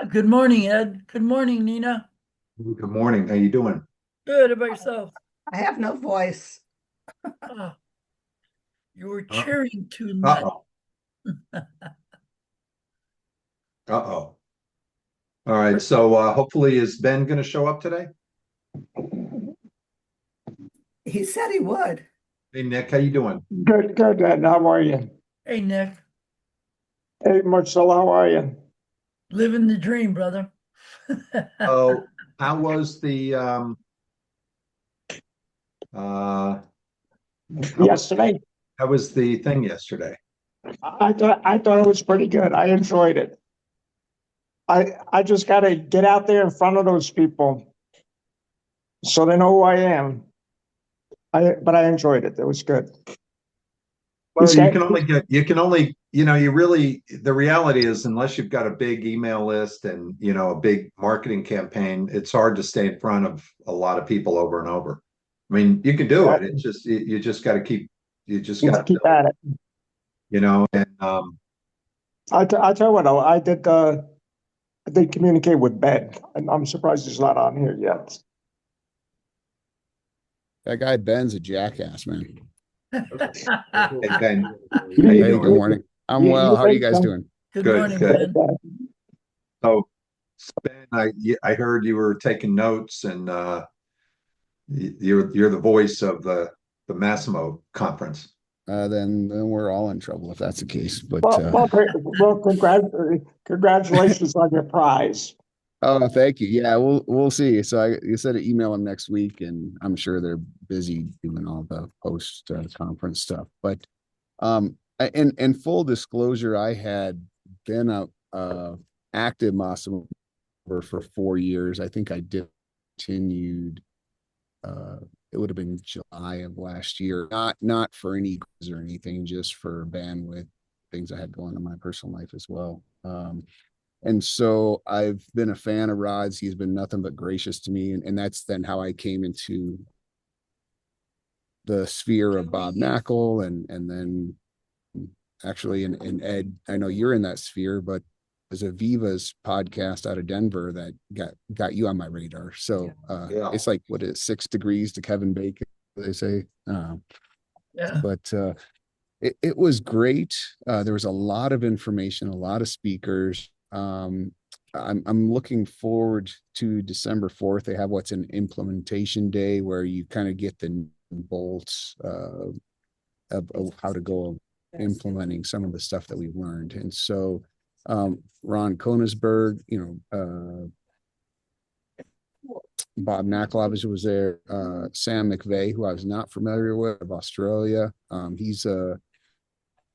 Good morning, Ed. Good morning, Nina. Good morning. How you doing? Good about yourself. I have no voice. Oh, you were Uh, cheering too much. uh-oh. Uh-oh. All right. So hopefully is Ben going to show up today? He said he would. Hey Nick, how you doing? Good, good, Ed. How are you? Hey, Nick, Hey, Marcel, how are you? living the dream, brother. Oh, how was the uh how was Yesterday, how was the thing yesterday? I thought it was pretty good. I enjoyed it. I just got to get out there in front of those people so they know who I am. But I enjoyed it. It was good. Well, He's got, you can only, you really the reality is unless you've got a big email list and, a big marketing campaign, it's hard to stay in front of a lot of people over and over. I mean, you can do it. It's just you just got to keep you just you got have to to keep at it. and I tell you what, I did communicate with Ben, and I'm surprised he's not on here yet. That guy Ben's a jackass, man. hey Ben, You, how you Hey, good doing? morning. I'm you well. How are you think guys so? doing? Good Good, morning, good. Ben. So Ben, I heard you were taking notes and you're the voice of the Massimo conference. Then we're all in trouble if that's the case. But Congratulations on your prize. oh, thank you. Yeah, we'll see. So you said to email them next week, and I'm sure they're busy doing all the post conference stuff. But in full disclosure, I had been a active Massimo for 4 years. I think I continued uh it would have been July of last year. Not for any quiz or anything, just for bandwidth, things I had going on in my personal life as well. And so I've been a fan of Rod's. He's been nothing but gracious to me. And that's then how I came into the sphere of Bob Knackle and then actually and Ed, I know you're in that sphere, but there's a Viva's podcast out of Denver that got you on my radar. So Yeah. it's like what is it, 6 degrees to Kevin Bacon, they say. Yeah. But it was great. There was a lot of information, a lot of speakers. I'm looking forward to December 4th. They have what's an implementation day where you kind of get the bolts of how to go implementing some of the stuff that we've learned. And so Ron Koenigsberg, Bob Knackle obviously was there. Sam McVeigh, who I was not familiar with, of Australia. He's a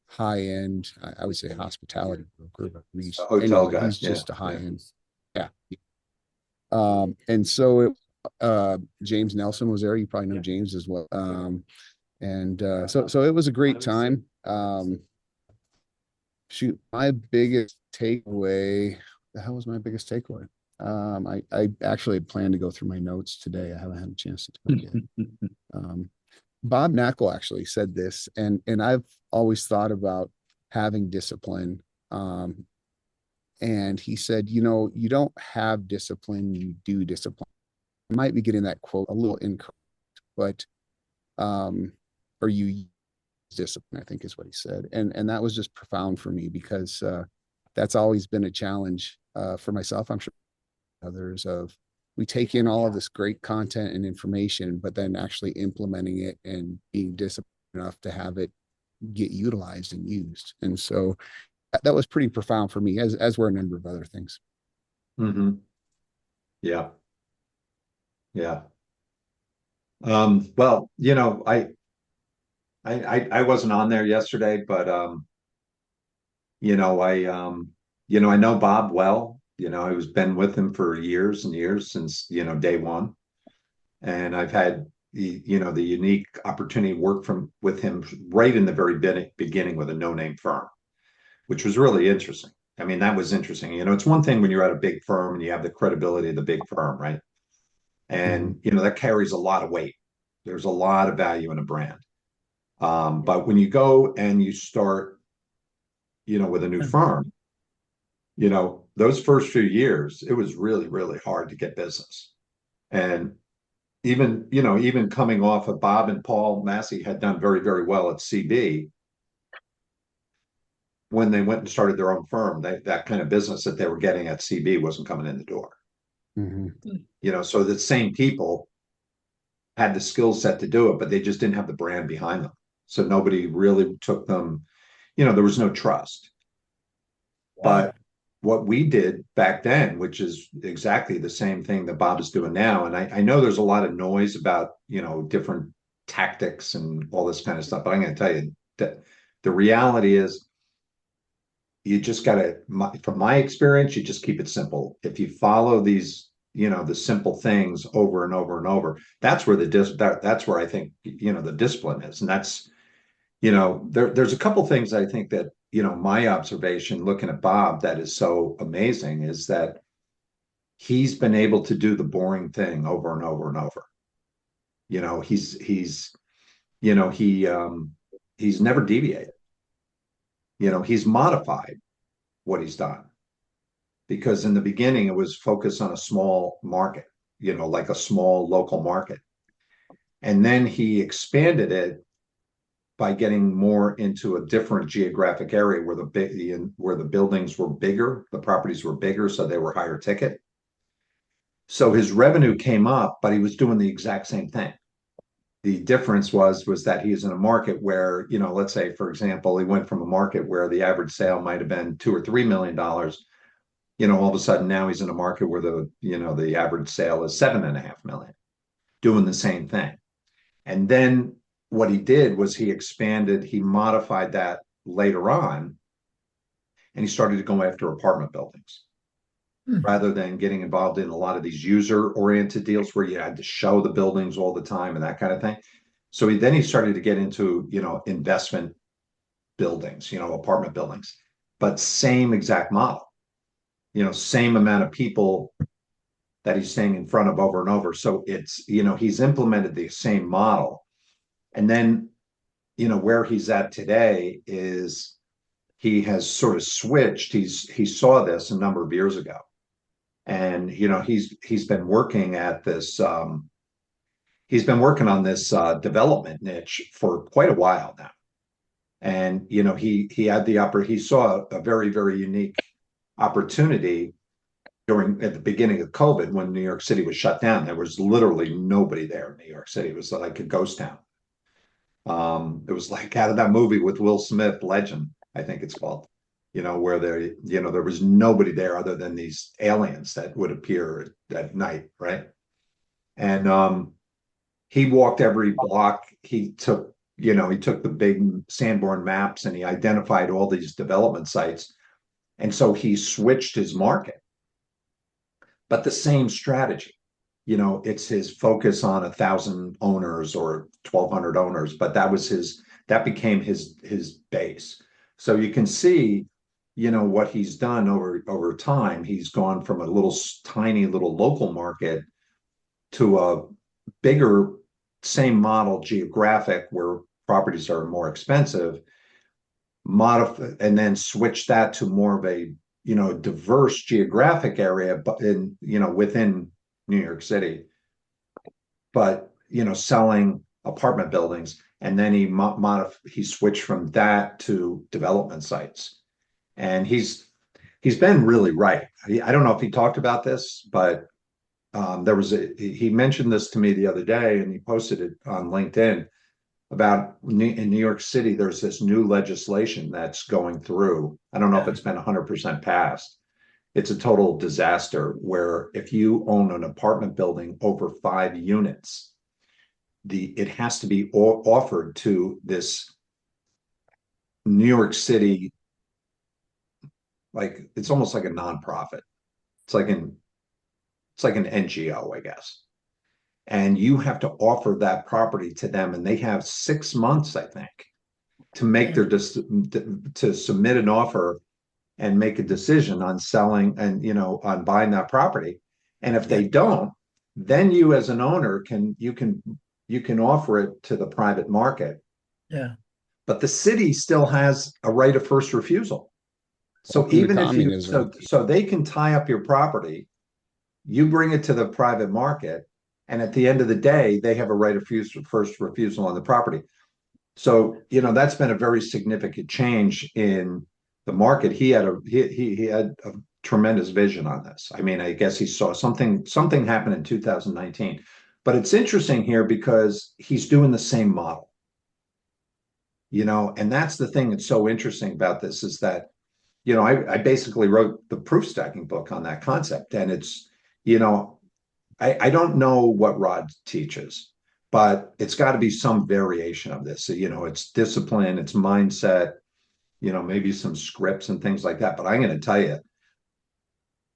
high end, I would say hospitality broker. A hotel Anyway, guy. he's Yeah, just a high yeah. end. Yeah. And so James Nelson was there. You probably know James as well. And so it was a great time. Shoot, my biggest takeaway. The hell was my biggest takeaway? I actually plan to go through my notes today. I haven't had a chance to do it yet. Bob Knackle actually said this, and I've always thought about having discipline. And he said, you don't have discipline, you do discipline. I might be getting that quote a little incorrect, but or you use discipline, I think is what he said. And that was just profound for me because that's always been a challenge for myself. I'm sure others of we take in all of this great content and information, but then actually implementing it and being disciplined enough to have it get utilized and used. And so that was pretty profound for me, as were a number of other things. Hmm. Yeah, yeah. Well, I wasn't on there yesterday, but I know Bob well. I was been with him for years and years since, day one. And I've had the unique opportunity to work with him right in the very beginning with a no-name firm, which was really interesting. I mean, that was interesting. It's one thing when you're at a big firm and you have the credibility of the big firm, right? Mhm. And that carries a lot of weight. There's a lot of value in a brand. But when you go and you start, with a new firm, you know, those first few years, it was really, really hard to get business. And even, you know, even coming off of Bob and Paul Massey had done very, very well at CB. When they went and started their own firm, that kind of business that they were getting at CB wasn't coming in the door. Mhm. You know, so the same people had the skill set to do it, but they just didn't have the brand behind them. So nobody really took them, you know, there was no trust. But what we did back then, which is exactly the same thing that Bob is doing now, and I know there's a lot of noise about, you know, different tactics and all this kind of stuff, but I'm going to tell you that the reality is you just got to, from my experience, you just keep it simple. If you follow these, you know, the simple things over and over and over, that's where that's where I think, you know, the discipline is. And that's, you know, there's a couple things I think that, you know, my observation looking at Bob that is so amazing is that he's been able to do the boring thing over and over and over. You know, you know, he's never deviated. You know, he's modified what he's done because in the beginning it was focused on a small market, you know, like a small local market. And then he expanded it by getting more into a different geographic area where the buildings were bigger, the properties were bigger, so they were higher ticket. So his revenue came up, but he was doing the exact same thing. The difference was that he is in a market where, you know, let's say, for example, he went from a market where the average sale might have been $2 or $3 million. You know, all of a sudden now he's in a market where the average sale is $7.5 million, doing the same thing. And then what he did was he modified that later on, and he started to go after apartment buildings rather than getting involved in a lot of these user-oriented deals where you had to show the buildings all the time and that kind of thing. So he started to get into, you know, investment buildings, you know, apartment buildings, but same exact model, you know, same amount of people that he's staying in front of over and over. So it's, you know, he's implemented the same model. And then, you know, where he's at today is he has sort of switched. He saw this a number of years ago. And, you know, he's been working at this, he's been working on this development niche for quite a while now. And, you know, he saw a very, very unique opportunity at the beginning of COVID when New York City was shut down. There was literally nobody there in New York City. It was like a ghost town. It was like out of that movie with Will Smith, Legend, I think it's called, you know, where there was nobody there other than these aliens that would appear at night, right? And he walked every block. He took the big Sanborn maps and he identified all these development sites. And so he switched his market, but the same strategy. You know, it's his focus on 1,000 owners or 1,200 owners, but that became his base. So you can see, you know, what he's done over time. He's gone from a tiny little local market to a bigger, same model geographic where properties are more expensive, and then switch that to more of a, you know, diverse geographic area, but within New York City, but, you know, selling apartment buildings. And then he switched from that to development sites. And he's been really right. I don't know if he talked about this, but he mentioned this to me the other day and he posted it on LinkedIn about in New York City, there's this new legislation that's going through. I don't know if it's been 100% passed. It's a total disaster where if you own an apartment building over 5 units, it has to be offered to this New York City, like it's almost like a nonprofit. It's like an NGO, I guess. And you have to offer that property to them, and they have 6 months, I think, to make to submit an offer and make a decision on selling and, you know, on buying that property. And if they don't, then you as an owner can offer it to the private market. Yeah. But the city still has a right of first refusal. So Welcome to even if you, communism. so they can tie up your property, you bring it to the private market, and at the end of the day, they have a right of first refusal on the property. So, that's been a very significant change in the market. He had a tremendous vision on this. I mean, I guess he saw something happen in 2019. But it's interesting here because he's doing the same model. And that's the thing that's so interesting about this is that, I basically wrote the proof stacking book on that concept. And it's, I don't know what Rod teaches, but it's got to be some variation of this. So, it's discipline, it's mindset, maybe some scripts and things like that. But I'm going to tell you,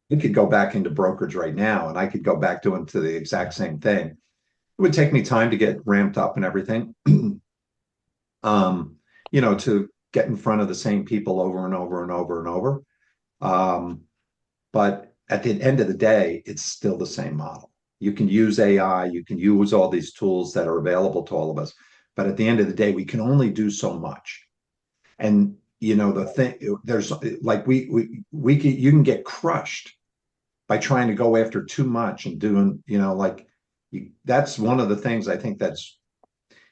we could go back into brokerage right now and I could go back doing to the exact same thing. It would take me time to get ramped up and everything. To get in front of the same people over and over and over and over. But at the end of the day, it's still the same model. You can use AI, you can use all these tools that are available to all of us. But at the end of the day, we can only do so much. And the thing, there's like you can get crushed by trying to go after too much and doing, that's one of the things I think that's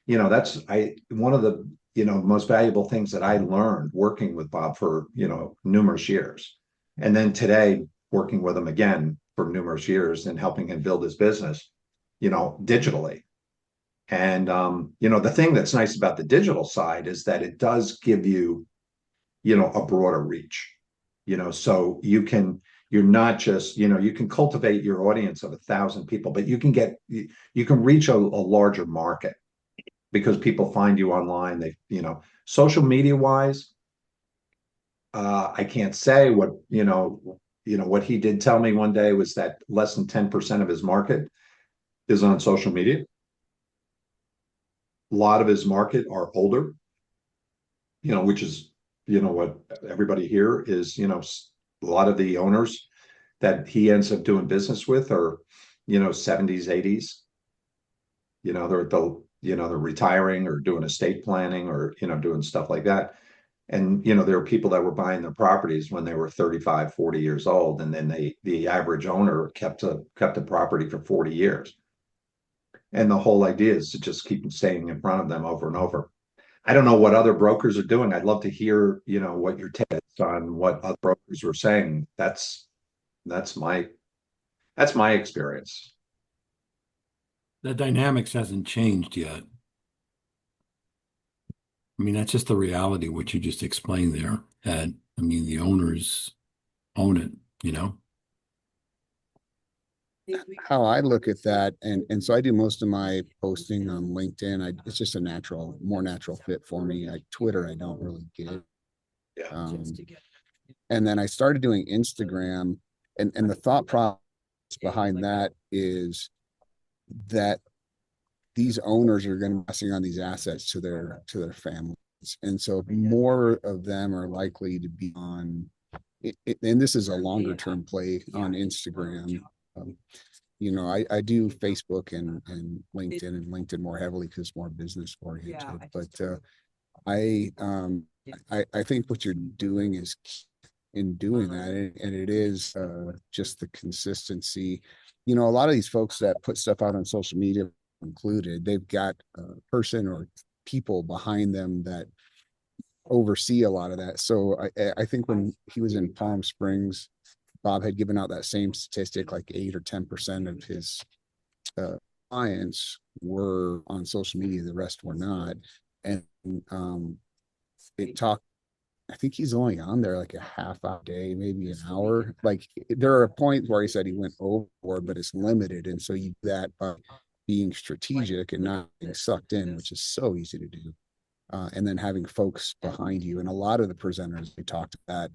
one of the most valuable things that I learned working with Bob for numerous years, and then today working with him again for numerous years and helping him build his business, digitally. And the thing that's nice about the digital side is that it does give you a broader reach, so you're not just you can cultivate your audience of 1,000 people, but you can reach a larger market because people find you online. They, social media wise, I can't say what, what he did tell me one day was that less than 10% of his market is on social media. A lot of his market are older, which is, what everybody here is, a lot of the owners that he ends up doing business with are, 70s, 80s. They're retiring or doing estate planning or, doing stuff like that. And, there are people that were buying their properties when they were 35, 40 years old. And then the average owner kept the property for 40 years. And the whole idea is to just keep staying in front of them over and over. I don't know what other brokers are doing. I'd love to hear, what your take is on what other brokers were saying. That's my experience. The dynamics hasn't changed yet. I mean, that's just the reality, what you just explained there. And I mean, the owners own it, How I look at that, and so I do most of my posting on LinkedIn. It's just a more natural fit for me. Twitter, I don't really get. Yeah. And then I started doing Instagram, and the thought process behind that is that these owners are going to be passing on these assets to their families, and so more of them are likely to be on it, and this is a longer term play on Instagram. I do Facebook and LinkedIn more heavily because it's more business oriented. But I think what you're doing is in doing that, and it is just the consistency. A lot of these folks that put stuff out on social media included, they've got a person or people behind them that oversee a lot of that. So I think when he was in Palm Springs, Bob had given out that same statistic, like 8 or 10% of his clients were on social media, the rest were not. And I think he's only on there like a half hour a day, maybe an hour. Like there are points where he said he went overboard, but it's limited. And so you do that by being strategic and not being sucked in, which is so easy to do. And then having folks behind you. And a lot of the presenters we talked about,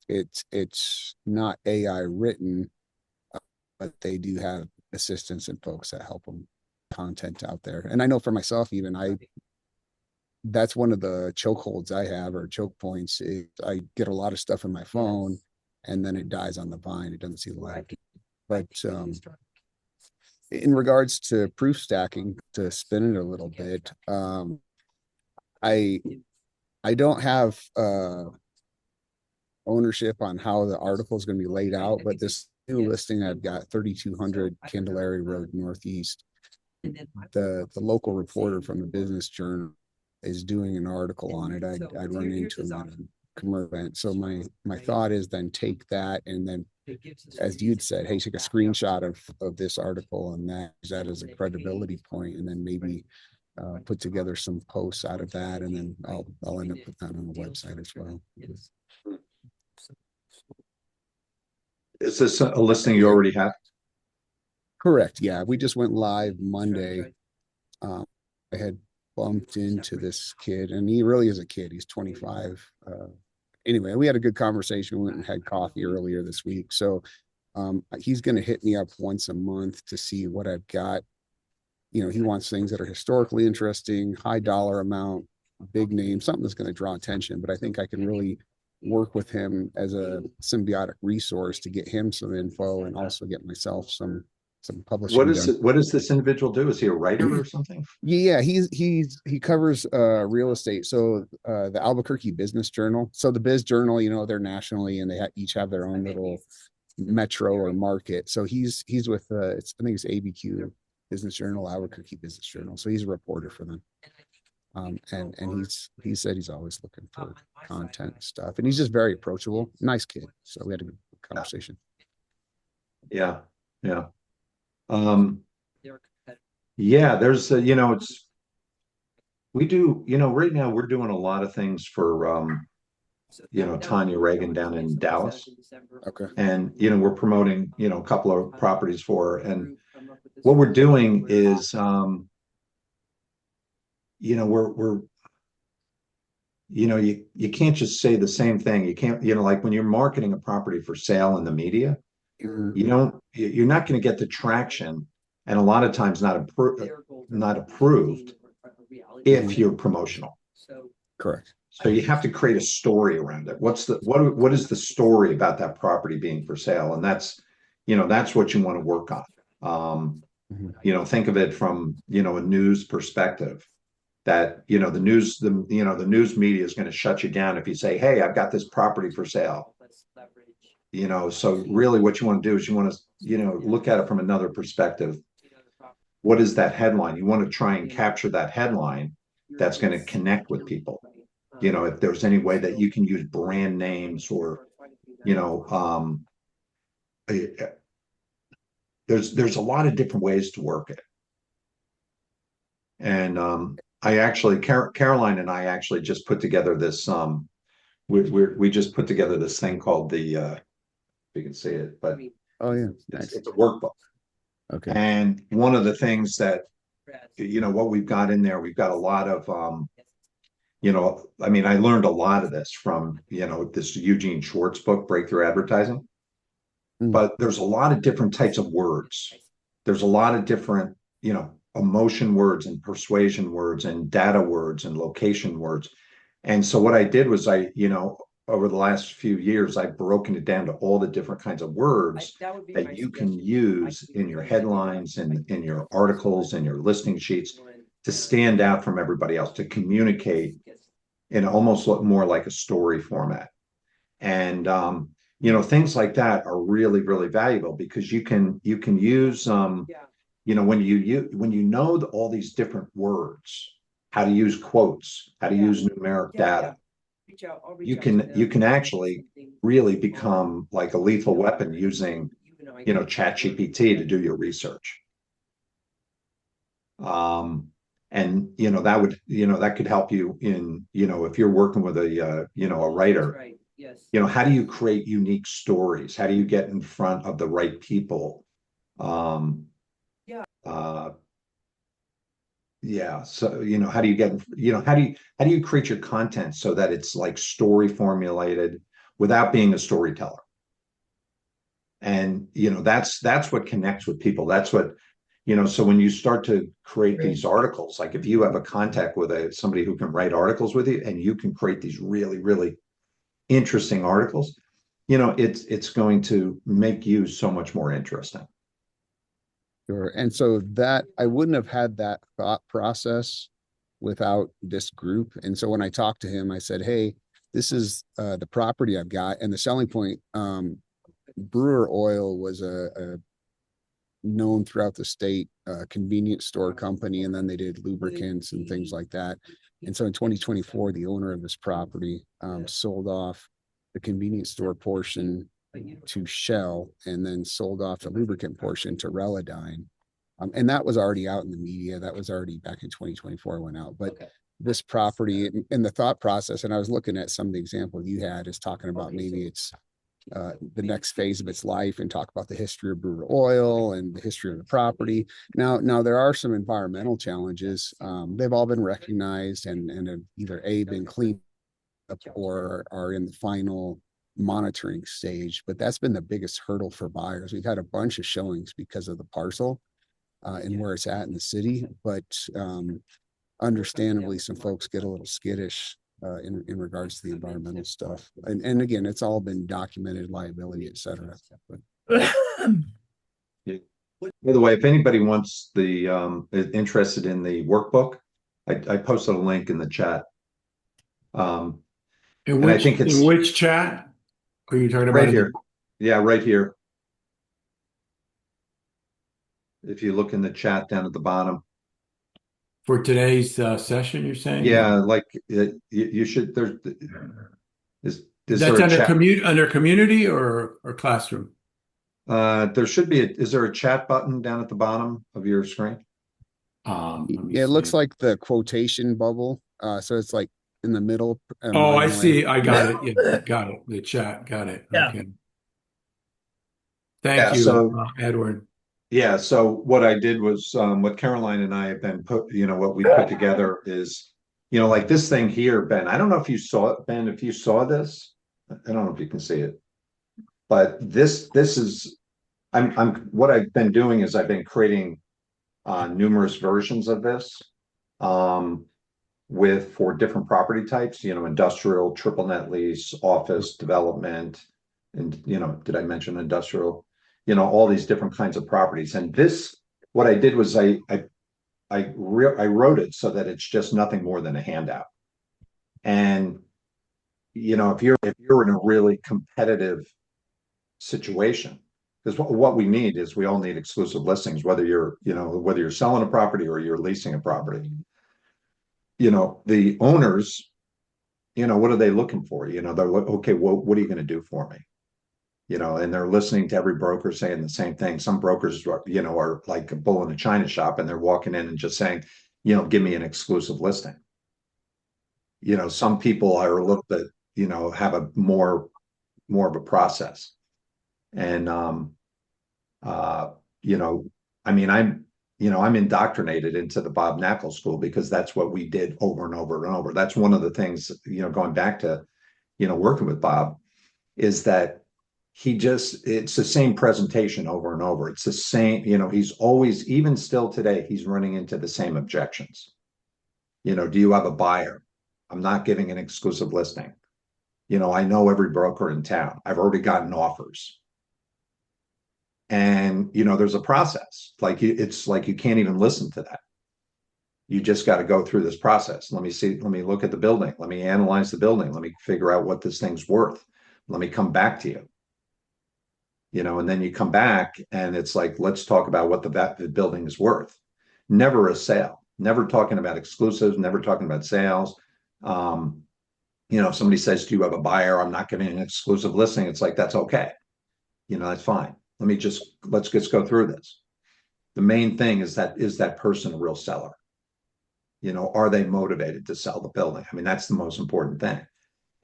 it's not AI written, but they do have assistants and folks that help them content out there. And I know for myself, even that's one of the chokeholds I have, or choke points. I get a lot of stuff in my phone and then it dies on the vine. It doesn't see the light. But in regards to proof stacking, to spin it a little bit, I don't have ownership on how the article is going to be laid out, but this new listing I've got 3200 Candelaria Road Northeast. The local reporter from the Business Journal is doing an article on it. I run into him at a commercial event. So my thought is then take that and then, as you'd said, hey, take a screenshot of this article and use that as a credibility point, and then maybe put together some posts out of that, and then I'll end up putting that on the website as well. Is this a listing you already have? Correct. Yeah, we just went live Monday. I had bumped into this kid, and he really is a kid. He's 25. Anyway, we had a good conversation. We went and had coffee earlier this week. So he's going to hit me up once a month to see what I've got. You know, he wants things that are historically interesting, high dollar amount, big name, something that's going to draw attention. But I think I can really work with him as a symbiotic resource to get him some info and also get myself some publishing. What does this individual do? Is he a writer or something? Yeah, he covers real estate. So the Albuquerque Business Journal. So the Biz Journal, you know, they're nationally, and they each have their own little metro or market. So he's with I think it's ABQ Business Journal, Albuquerque Business Journal. So he's a reporter for them. And he said he's always looking for content and stuff, and he's just very approachable, nice kid. So we had a good conversation. Yeah. Yeah, there's you know, we do, you know, right now we're doing a lot of things for you know, Tanya Reagan down in Dallas. Okay. And you know, we're promoting, you know, a couple of properties for her. And what we're doing is you know, we're you know, you can't just say the same thing. You can't, you know, like when you're marketing a property for sale in the media, you're not going to get the traction, and a lot of times not approved if you're promotional. Correct. So you have to create a story around it. What is the story about that property being for sale? And that's, you know, that's what you want to work on. You know, think of it from, you know, a news perspective, that, you know, the news media is going to shut you down if you say, hey, I've got this property for sale. You know, so really what you want to do is you want to, you know, look at it from another perspective. What is that headline? You want to try and capture that headline that's going to connect with people. You know, if there's any way that you can use brand names, or, you know, there's a lot of different ways to work it. And I actually, Caroline and I actually just put together this we just put together this thing called the you can see it, but Oh yeah, nice. it's a workbook. Okay. And one of the things that, you know, what we've got in there, we've got a lot of you know, I mean, I learned a lot of this from, you know, this Eugene Schwartz book, Breakthrough Advertising. But there's a lot of different types of words. There's a lot of different, you know, emotion words and persuasion words and data words and location words. And so what I did was you know, over the last few years, I've broken it down to all the different kinds of words that you can use in your headlines and in your articles and your listing sheets to stand out from everybody else, to communicate in almost look more like a story format. And you know, things like that are really, really valuable, because you can use you know, when you know all these different words, how to use quotes, how to use numeric data, you can actually really become like a lethal weapon using, you know, ChatGPT to do your research. And you know, that could help you in, you know, if you're working with a you know, a writer, you know, how do you create unique stories? How do you get in front of the right people? Yeah, so, you know, how do you get, you know, how do you create your content so that it's like story formulated without being a storyteller? And you know, that's what connects with people. That's what, you know, so when you start to create these articles, like if you have a contact with somebody who can write articles with you, and you can create these really, really interesting articles, you know, it's going to make you so much more interesting. Sure. And so that I wouldn't have had that thought process without this group. And so when I talked to him, I said, hey, this is the property I've got, and the selling point. Brewer Oil was a known throughout the state convenience store company, and then they did lubricants and things like that. And so in 2024, the owner of this property sold off the convenience store portion to Shell, and then sold off the lubricant portion to Relodyne. And that was already out in the media. That was already back in 2024 went out. But this property and the thought process, and I was looking at some of the examples you had, is talking about maybe it's the next phase of its life, and talk about the history of Brewer Oil and the history of the property. Now there are some environmental challenges. They've all been recognized and have either been cleaned up or are in the final monitoring stage. But that's been the biggest hurdle for buyers. We've had a bunch of showings because of the parcel and where it's at in the city, but understandably, some folks get a little skittish in regards to the environmental stuff. And again, it's all been documented, liability, et cetera. But By the way, if anybody wants is interested in the workbook, I posted a link in the chat. In I think it's which chat are you talking about? right here. Yeah, right here. If you look in the chat down at the bottom. For today's session, you're saying? Yeah, like you should. Is That's there a under chat? under community or classroom? There should be. Is there a chat button down at the bottom of your screen? Let me yeah, it looks see. like the quotation bubble. So it's like in the middle. Oh, I line see. away. I got it. Yeah, got it. The chat. Got it. Yeah. Okay. Thank Yeah, you, so- Edward. Yeah. So what I did was what Caroline and I have been what we put together is, like this thing here, Ben. I don't know if you saw it, Ben. If you saw this, I don't know if you can see it, but this is. I'm what I've been doing is I've been creating numerous versions of this for different property types, industrial, triple net lease, office, development, and did I mention industrial? All these different kinds of properties. And this, what I did was I wrote it so that it's just nothing more than a handout. And if you're in a really competitive situation, because what we need is we all need exclusive listings, whether you're selling a property or you're leasing a property. The owners, what are they looking for? They're like, okay, well, what are you going to do for me? And they're listening to every broker saying the same thing. Some brokers, are like a bull in a china shop, and they're walking in and just saying, give me an exclusive listing. Some people are a little bit, have a more of a process. And, I'm indoctrinated into the Bob Knackle school because that's what we did over and over and over. That's one of the things, going back to, working with Bob, is that it's the same presentation over and over. It's the same, he's always, even still today, he's running into the same objections. Do you have a buyer? I'm not giving an exclusive listing. I know every broker in town. I've already gotten offers. And, there's a process. It's like you can't even listen to that. You just got to go through this process. Let me look at the building. Let me analyze the building. Let me figure out what this thing's worth. Let me come back to you. And then you come back and it's like, let's talk about what the building is worth. Never a sale, never talking about exclusives, never talking about sales. If somebody says, do you have a buyer? I'm not giving an exclusive listing. It's like, that's okay. That's fine. Let's just go through this. The main thing is that person a real seller? Are they motivated to sell the building? I mean, that's the most important thing.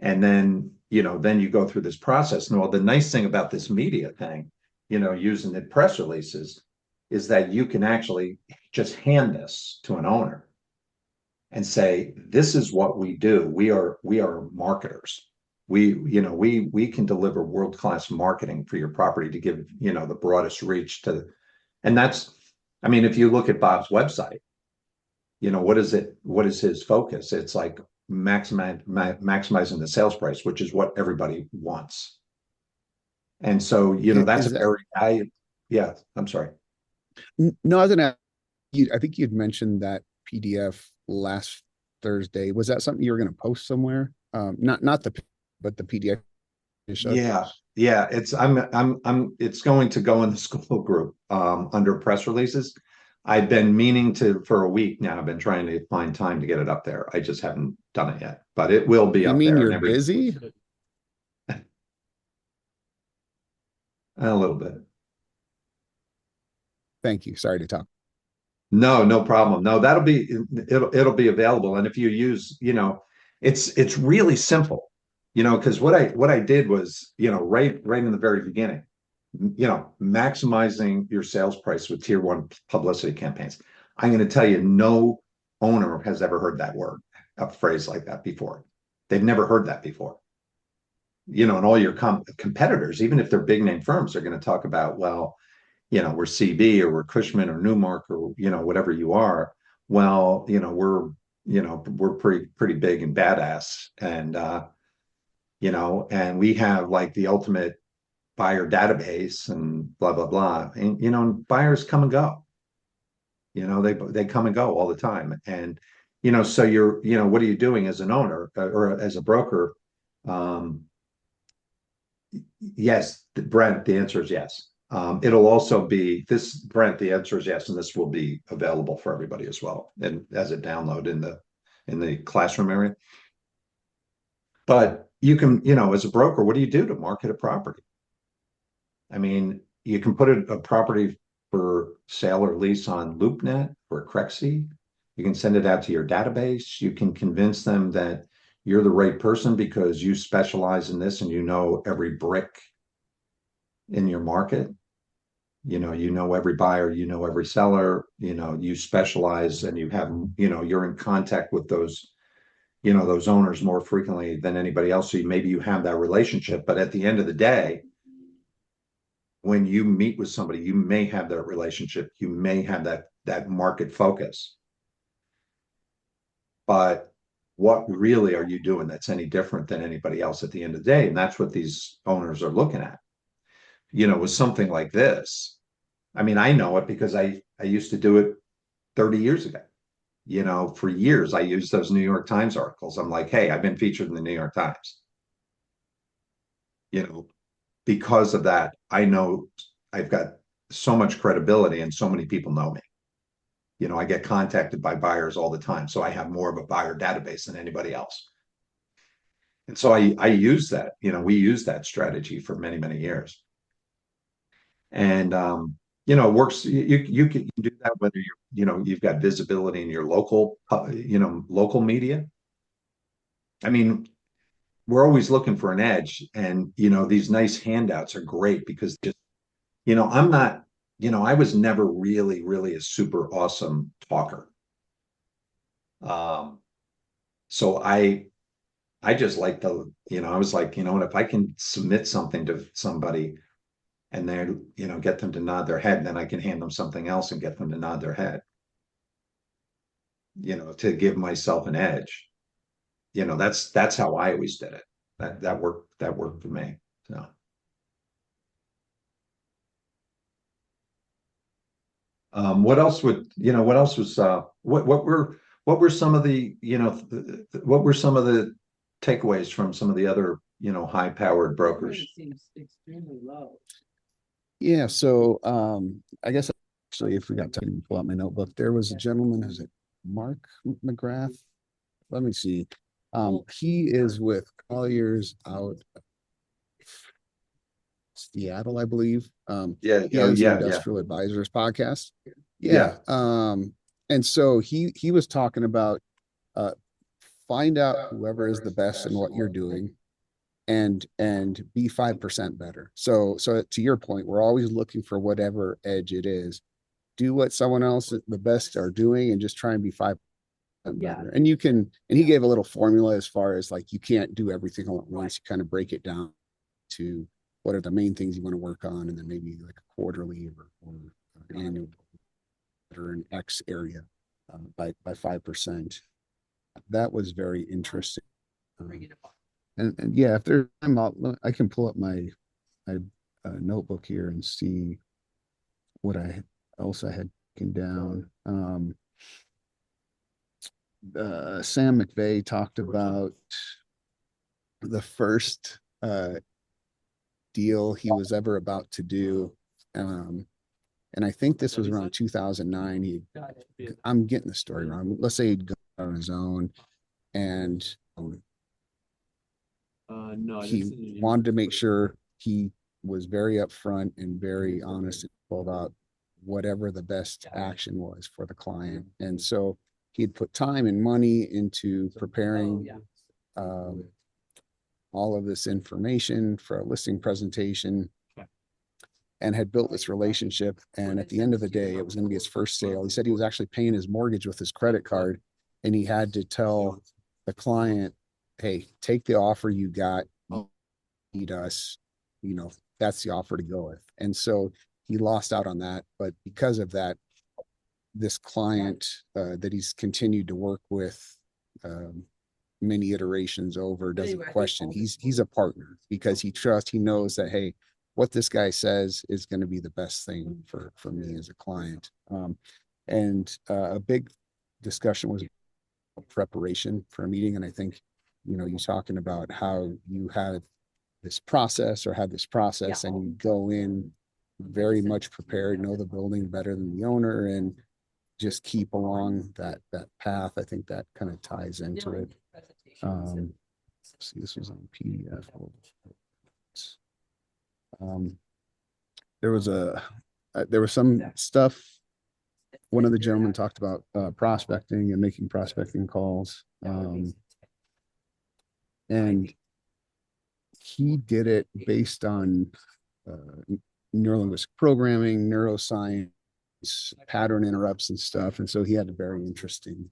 And then, then you go through this process. And well, the nice thing about this media thing, using the press releases, is that you can actually just hand this to an owner and say, this is what we do. We are marketers. We can deliver world-class marketing for your property to give, the broadest reach to, and that's, I mean, if you look at Bob's website, what is his focus? It's like maximizing the sales price, which is what everybody wants. And so, that's a very, yeah, I'm sorry. No, I was gonna, I think you'd mentioned that PDF last Thursday. Was that something you were going to post somewhere? Not the, but the PDF. Yeah, it's going to go in the school group, under press releases. I've been meaning to, for a week now, I've been trying to find time to get it up there. I just haven't done it yet, but it will be You up mean there. you're busy? A little bit. Thank you. Sorry to talk. No, no problem. No, it'll be available. And if you use, it's really simple, because what I did was, right in the very beginning, maximizing your sales price with tier one publicity campaigns. I'm going to tell you, no owner has ever heard that word, a phrase like that before. They've never heard that before. And all your competitors, even if they're big name firms, are going to talk about, well, we're CB or we're Cushman or Newmark or, whatever you are. Well, we're pretty big and badass. And, and we have like the ultimate buyer database and blah, blah, blah. And, buyers come and go, they come and go all the time. And, so what are you doing as an owner or as a broker? Yes, Brent, the answer is yes. It'll also be this, Brent, the answer is yes, and this will be available for everybody as well, and as a download in the classroom area. But you can, as a broker, what do you do to market a property? I mean, you can put a property for sale or lease on LoopNet or Crexi. You can send it out to your database. You can convince them that you're the right person because you specialize in this and you know every brick in your market. You know every buyer, you know every seller, you specialize and you have, you're in contact with those, those owners more frequently than anybody else. So maybe you have that relationship, but at the end of the day, when you meet with somebody, you may have that relationship, you may have that market focus. But what really are you doing that's any different than anybody else at the end of the day? And that's what these owners are looking at. With something like this, I mean, I know it because I used to do it 30 years ago. For years, I used those New York Times articles. I'm like, hey, I've been featured in the New York Times. Because of that, I know I've got so much credibility and so many people know me. I get contacted by buyers all the time. So I have more of a buyer database than anybody else. And so I use that, we use that strategy for many, many years. And, it works. You can do that whether you've got visibility in your local, local media. I mean, we're always looking for an edge, and these nice handouts are great because just, I'm not, I was never really a super awesome talker. So I just like I was like, what if I can submit something to somebody and then, get them to nod their head, and then I can hand them something else and get them to nod their head, to give myself an edge. That's how I always did it. That worked for me. So. What else was what were some of the, what were some of the takeaways from some of the other, high powered brokers? Seems extremely low. Yeah. So, I guess actually, if we got time to pull out my notebook, there was a gentleman, is it Mark McGrath? Let me see. He is with Colliers out of Seattle, I believe. Yeah, He has yeah, Industrial Advisors podcast. Yeah. And so he was talking about find out whoever is the best in what you're doing and be 5% better. So to your point, we're always looking for whatever edge it is. Do what someone else the best are doing and just try and be 5% better. And he gave a little formula as far as like you can't do everything all at once. You kind of break it down to what are the main things you want to work on, and then maybe like a quarterly or annual or an X area by 5%. That was very interesting. And yeah, if there's time, I can pull up my notebook here and see what else I had taken down. Sam McVeigh talked about the first deal he was ever about to do. And I think this was around 2009. I'm getting the story wrong. Let's say he'd gone on his own, and No. he wanted to make sure he was very upfront and very honest about whatever the best action was for the client. And so he'd put time and money into preparing all of this information for a listing presentation and had built this relationship. And at the end of the day, it was going to be his first sale. He said he was actually paying his mortgage with his credit card, and he had to tell the client, hey, take the offer you got, need us, that's the offer to go with. And so he lost out on that. But because of that, this client that he's continued to work with many iterations over doesn't question. He's a partner because he knows that, hey, what this guy says is going to be the best thing for me as a client. And a big discussion was preparation for a meeting. And I think, you're talking about how you had this process and you go in very much prepared, know the building better than the owner, and just keep along that path. I think that kind of ties into it. See, this was on PDF. There was some stuff. One of the gentlemen talked about prospecting and making prospecting calls. And he did it based on neurolinguistic programming, neuroscience, pattern interrupts and stuff. And so he had a very interesting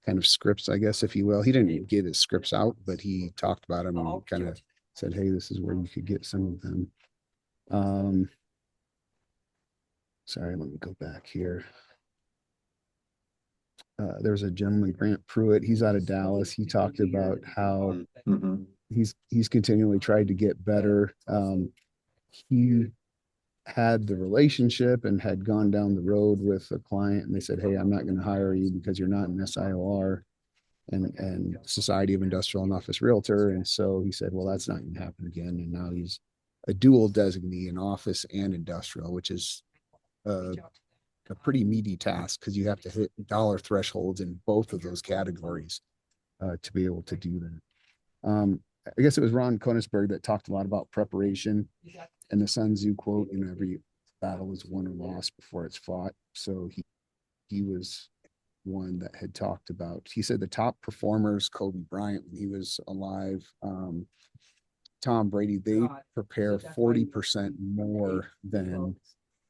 kind of scripts, I guess, if you will. He didn't give his scripts out, but he talked about them and kind of said, hey, this is where you could get some of them. Sorry, let me go back here. There's a gentleman, Grant Pruitt. He's out of Dallas. He talked about how he's continually tried to get better. He had the relationship and had gone down the road with a client, and they said, hey, I'm not going to hire you because you're not an SIOR and Society of Industrial and Office Realtor. And so he said, well, that's not going to happen again. And now he's a dual designee in office and industrial, which is a pretty meaty task because you have to hit dollar thresholds in both of those categories to be able to do that. I guess it was Ron Koenigsberg that talked a lot about preparation and the Sun Tzu quote, every battle is won or lost before it's fought. So he was one that had talked about, he said the top performers, Kobe Bryant, when he was alive, Tom Brady, they prepare 40% more than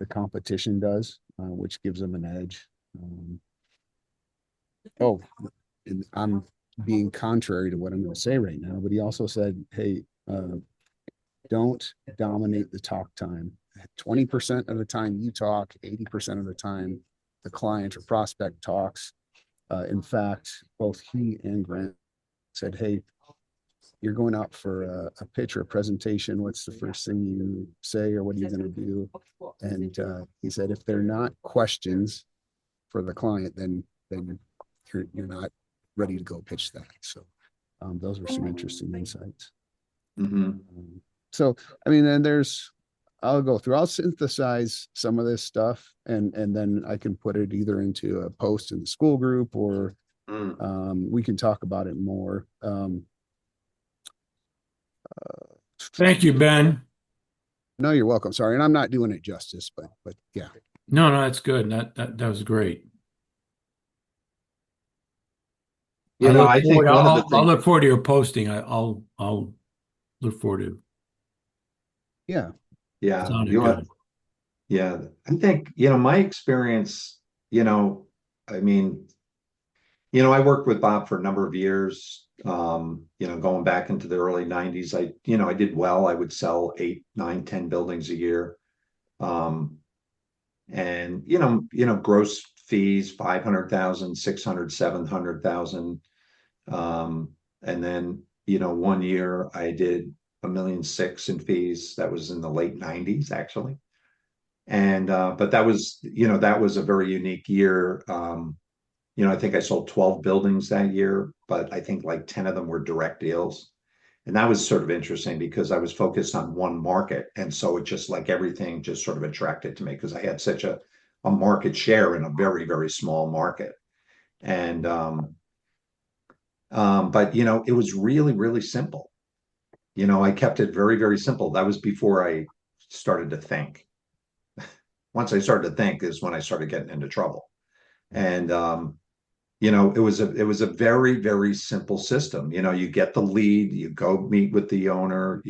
the competition does, which gives them an edge. I'm being contrary to what I'm going to say right now, but he also said, hey, don't dominate the talk time. 20% of the time you talk, 80% of the time the client or prospect talks. In fact, both he and Grant said, hey, you're going out for a pitch or a presentation. What's the first thing you say, or what are you going to do? And he said, if they're not questions for the client, then you're not ready to go pitch that. So those were some interesting insights. So, I mean, then I'll synthesize some of this stuff and then I can put it either into a post in the school group or we can talk about it more. Thank you, Ben. No, you're welcome. Sorry. And I'm not doing it justice, but yeah. No, that's good. That was great. I think one of the things. I'll look forward to your posting. I'll look forward to. Yeah. Yeah. Good. Yeah. I think, my experience, I mean, I worked with Bob for a number of years, going back into the early 90s. I did well. I would sell 8, 9, 10 buildings a year. And, gross fees, 500,000, 600, 700,000. And then, 1 year I did $1.6 million in fees. That was in the late 90s, actually. And, but that was a very unique year. I think I sold 12 buildings that year, but I think like 10 of them were direct deals. And that was sort of interesting because I was focused on one market. And so it just like everything just sort of attracted to me because I had such a market share in a very, very small market. And, but you know, it was really, really simple. You know, I kept it very, very simple. That was before I started to think. Once I started to think is when I started getting into trouble. And, you know, it was a very, very simple system. You know, you get the lead, you go meet with the owner,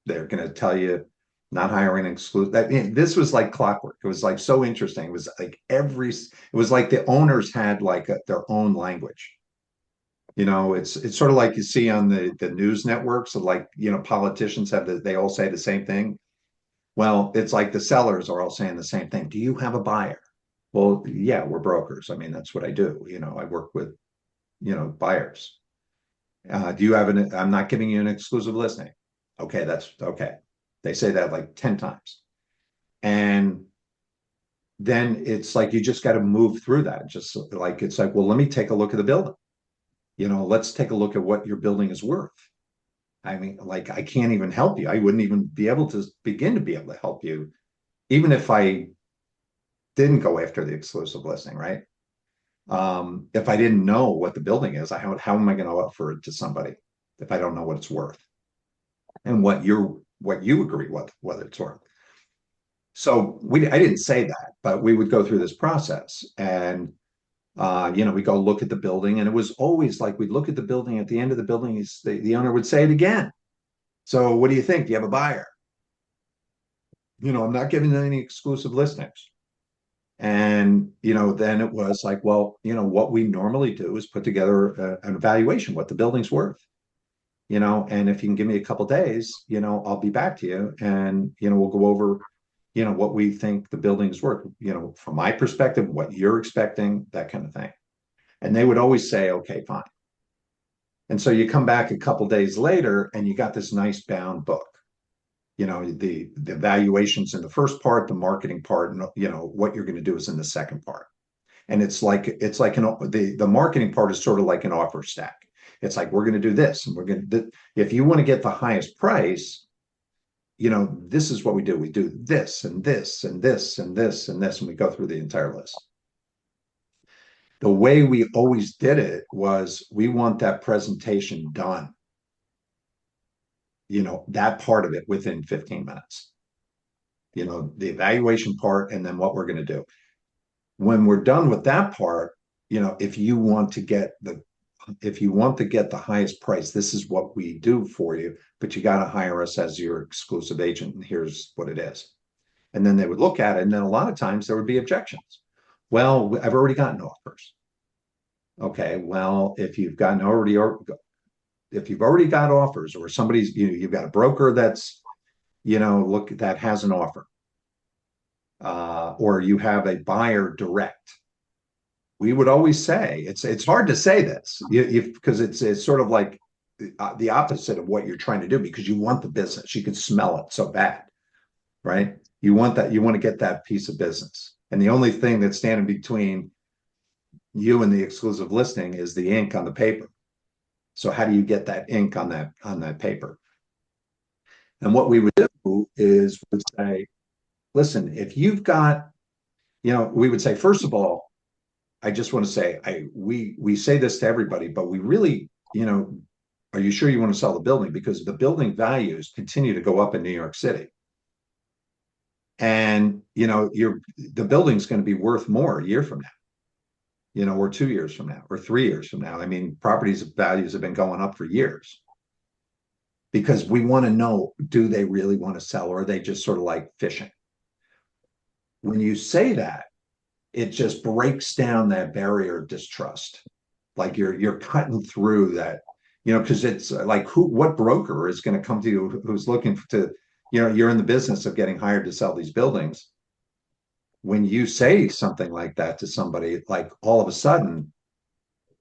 they're going to tell you not hiring exclusive. This was like clockwork. It was like so interesting. It was like it was like the owners had like their own language. You know, it's sort of like you see on the news networks of like, you know, politicians they all say the same thing. Well, it's like the sellers are all saying the same thing. Do you have a buyer? Well, yeah, we're brokers. I mean, that's what I do. You know, I work with, you know, buyers. Do you have I'm not giving you an exclusive listing. Okay, that's okay. They say that like 10 times. And then it's like you just got to move through that. Just like it's like, well, let me take a look at the building. You know, let's take a look at what your building is worth. I mean, like, I can't even help you. I wouldn't even be able to begin to be able to help you, even if I didn't go after the exclusive listing, right? If I didn't know what the building is, how am I going to offer it to somebody if I don't know what it's worth and what you agree with what it's worth? So I didn't say that, but we would go through this process and you know, we go look at the building, and it was always like we'd look at the building. At the end of the building, the owner would say it again. So, what do you think? Do you have a buyer? You know, I'm not giving them any exclusive listings. And you know, then it was like, well, you know, what we normally do is put together an evaluation, what the building's worth. You know, and if you can give me a couple days, you know, I'll be back to you, and you know, we'll go over, you know, what we think the building's worth. You know, from my perspective, what you're expecting, that kind of thing. And they would always say, okay, fine. And so you come back a couple days later and you got this nice bound book. You know, the valuations in the first part, the marketing part, and you know, what you're going to do is in the second part. And the marketing part is sort of like an offer stack. It's like, we're going to do this, and we're going to, if you want to get the highest price, you know, this is what we do. We do this and this and this and this and this, and we go through the entire list. The way we always did it was we want that presentation done, you know, that part of it within 15 minutes, you know, the evaluation part, and then what we're going to do. When we're done with that part, you know, if you want to get the highest price, this is what we do for you, but you got to hire us as your exclusive agent, and here's what it is. And then they would look at it, and then a lot of times there would be objections. Well, I've already gotten offers. Okay, well, if you've already got offers, or somebody's, you know, you've got a broker that's, you know, that has an offer, or you have a buyer direct. We would always say it's hard to say this because it's sort of like the opposite of what you're trying to do, because you want the business. You can smell it so bad, right? You want to get that piece of business. And the only thing that's standing between you and the exclusive listing is the ink on the paper. So how do you get that ink on that paper? And what we would do is would say, listen, if you've got, you know, we would say, first of all, I just want to say, we say this to everybody, but we really, you know, are you sure you want to sell the building? Because the building values continue to go up in New York City. And, you know, the building's going to be worth more a year from now, you know, or 2 years from now, or 3 years from now. I mean, properties values have been going up for years, because we want to know, do they really want to sell, or are they just sort of like fishing? When you say that, it just breaks down that barrier of distrust. Like you're cutting through that, you know, because it's like, what broker is going to come to you who's looking to, you know, you're in the business of getting hired to sell these buildings. When you say something like that to somebody, like all of a sudden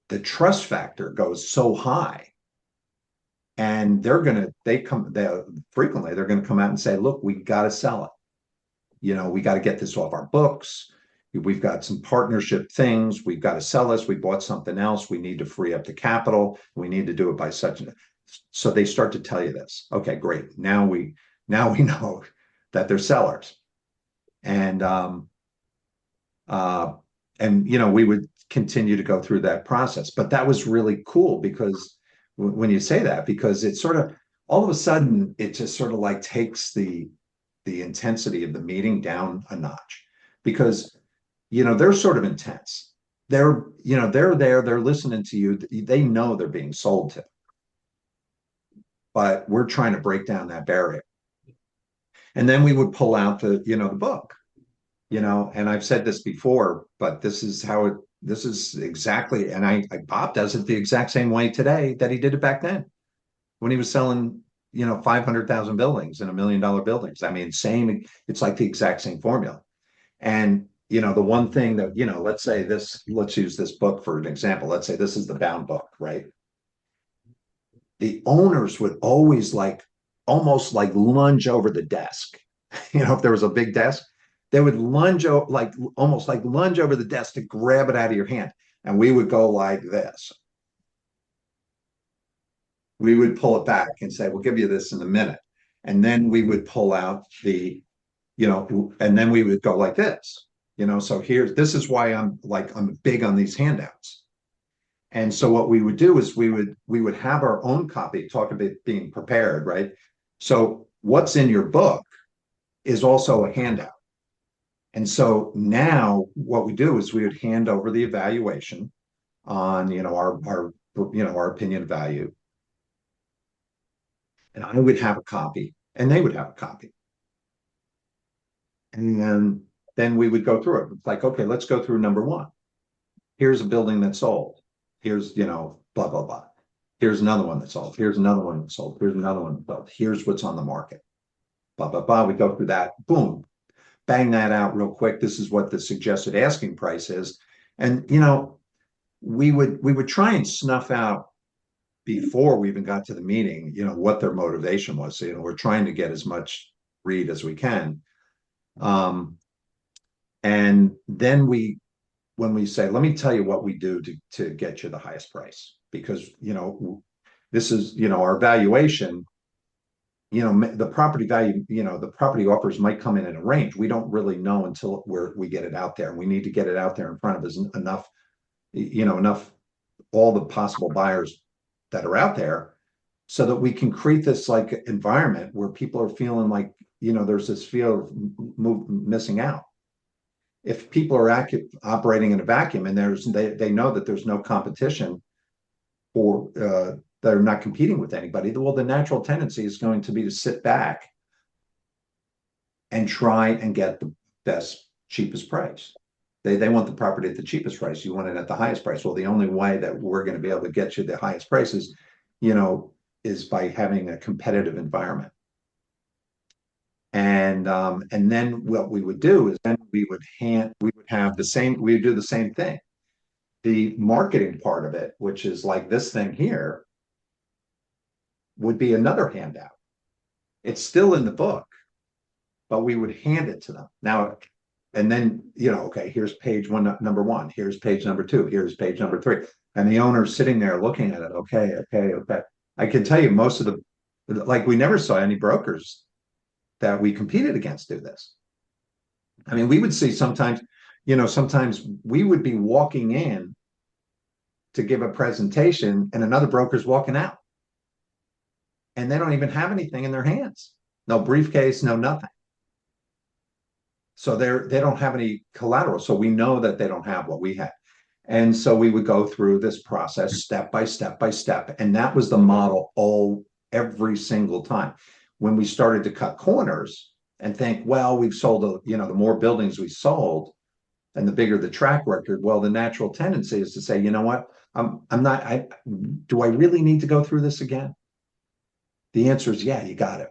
the trust factor goes so high, and frequently they're going to come out and say, look, we got to sell it. You know, we got to get this off our books. We've got some partnership things. We've got to sell this. We bought something else. We need to free up the capital. We need to do it by such. so they start to tell you this. Okay, great. Now we know that they're sellers. And we would continue to go through that process. But that was really cool because when you say that, because it's sort of all of a sudden it just sort of like takes the intensity of the meeting down a notch, because they're sort of intense. They're there, they're listening to you, they know they're being sold to, but we're trying to break down that barrier. And then we would pull out the book, and I've said this before, but this is exactly, and Bob does it the exact same way today that he did it back then when he was selling 500,000 buildings and $1 million buildings. I mean, it's like the exact same formula. And the one thing that, let's use this book for an example. Let's say this is the bound book, right? The owners would always almost lunge over the desk. If there was a big desk, they would almost lunge over the desk to grab it out of your hand. And we would go like this. We would pull it back and say, we'll give you this in a minute. And then we would pull out and then we would go like this. So this is why I'm big on these handouts. And so what we would do is we would have our own copy, talk about being prepared, right? So what's in your book is also a handout. And so now what we do is we would hand over the evaluation on, our opinion of value. And I would have a copy and they would have a copy. And then we would go through it. It's like, okay, let's go through number one. Here's a building that's sold. Here's, blah, blah, blah. Here's another one that's sold. Here's another one that's sold. Here's another one that's sold. Here's what's on the market. Blah, blah, blah. We go through that. Boom. Bang that out real quick. This is what the suggested asking price is. And, we would try and snuff out before we even got to the meeting, what their motivation was. So, we're trying to get as much read as we can. And then when we say, let me tell you what we do to get you the highest price, because, this is, our valuation, the property value, the property offers might come in a range. We don't really know until we get it out there. We need to get it out there in front of us enough, all the possible buyers that are out there, so that we can create this environment where people are feeling like, there's this feel of missing out. If people are operating in a vacuum and they know that there's no competition, or they're not competing with anybody, well, the natural tendency is going to be to sit back and try and get the best, cheapest price. They want the property at the cheapest price. You want it at the highest price. Well, the only way that we're going to be able to get you the highest prices, is by having a competitive environment. And then what we would do is then we would do the same thing. The marketing part of it, which is like this thing here, would be another handout. It's still in the book, but we would hand it to them. Now, and then, okay, here's page number one, here's page number two, here's page number three. And the owner's sitting there looking at it. Okay. I can tell you most of we never saw any brokers that we competed against do this. I mean, we would see sometimes we would be walking in to give a presentation and another broker's walking out. And they don't even have anything in their hands. No briefcase, no nothing. So they don't have any collateral. So we know that they don't have what we have. And so we would go through this process step by step by step. And that was the model every single time. When we started to cut corners and think, well, we've sold, the more buildings we sold and the bigger the track record, well, the natural tendency is to say, you know what, do I really need to go through this again? The answer is, yeah, you got it.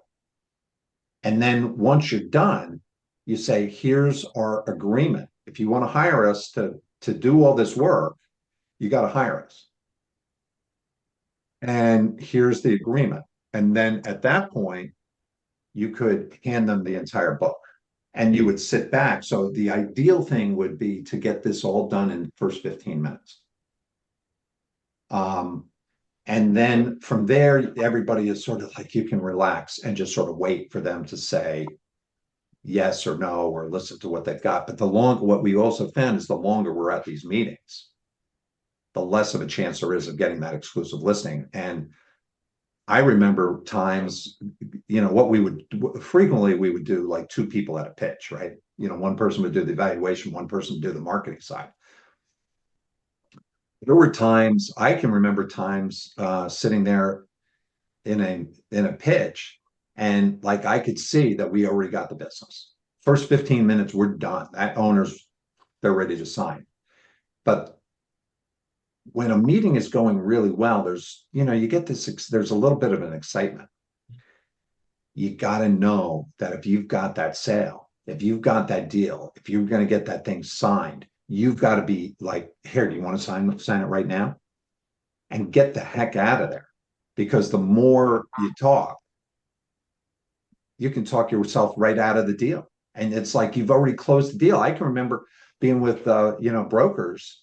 And then once you're done, you say, here's our agreement. If you want to hire us to do all this work, you got to hire us. And here's the agreement. And then at that point, you could hand them the entire book and you would sit back. So the ideal thing would be to get this all done in the first 15 minutes. And then from there, everybody is sort of like, you can relax and just sort of wait for them to say yes or no, or listen to what they've got. But what we also found is the longer we're at these meetings, the less of a chance there is of getting that exclusive listing. And I remember times, what we would frequently we would do like two people at a pitch, right? One person would do the evaluation, one person would do the marketing side. There were times I can remember times sitting there in a pitch, and like I could see that we already got the business. First 15 minutes, we're done. That owners, they're ready to sign. But when a meeting is going really well, there's you get this. There's a little bit of an excitement. You got to know that if you've got that sale, if you've got that deal, if you're going to get that thing signed, you've got to be like, here, do you want to sign it right now? And get the heck out of there. Because the more you talk, you can talk yourself right out of the deal. And it's like you've already closed the deal. I can remember being with brokers,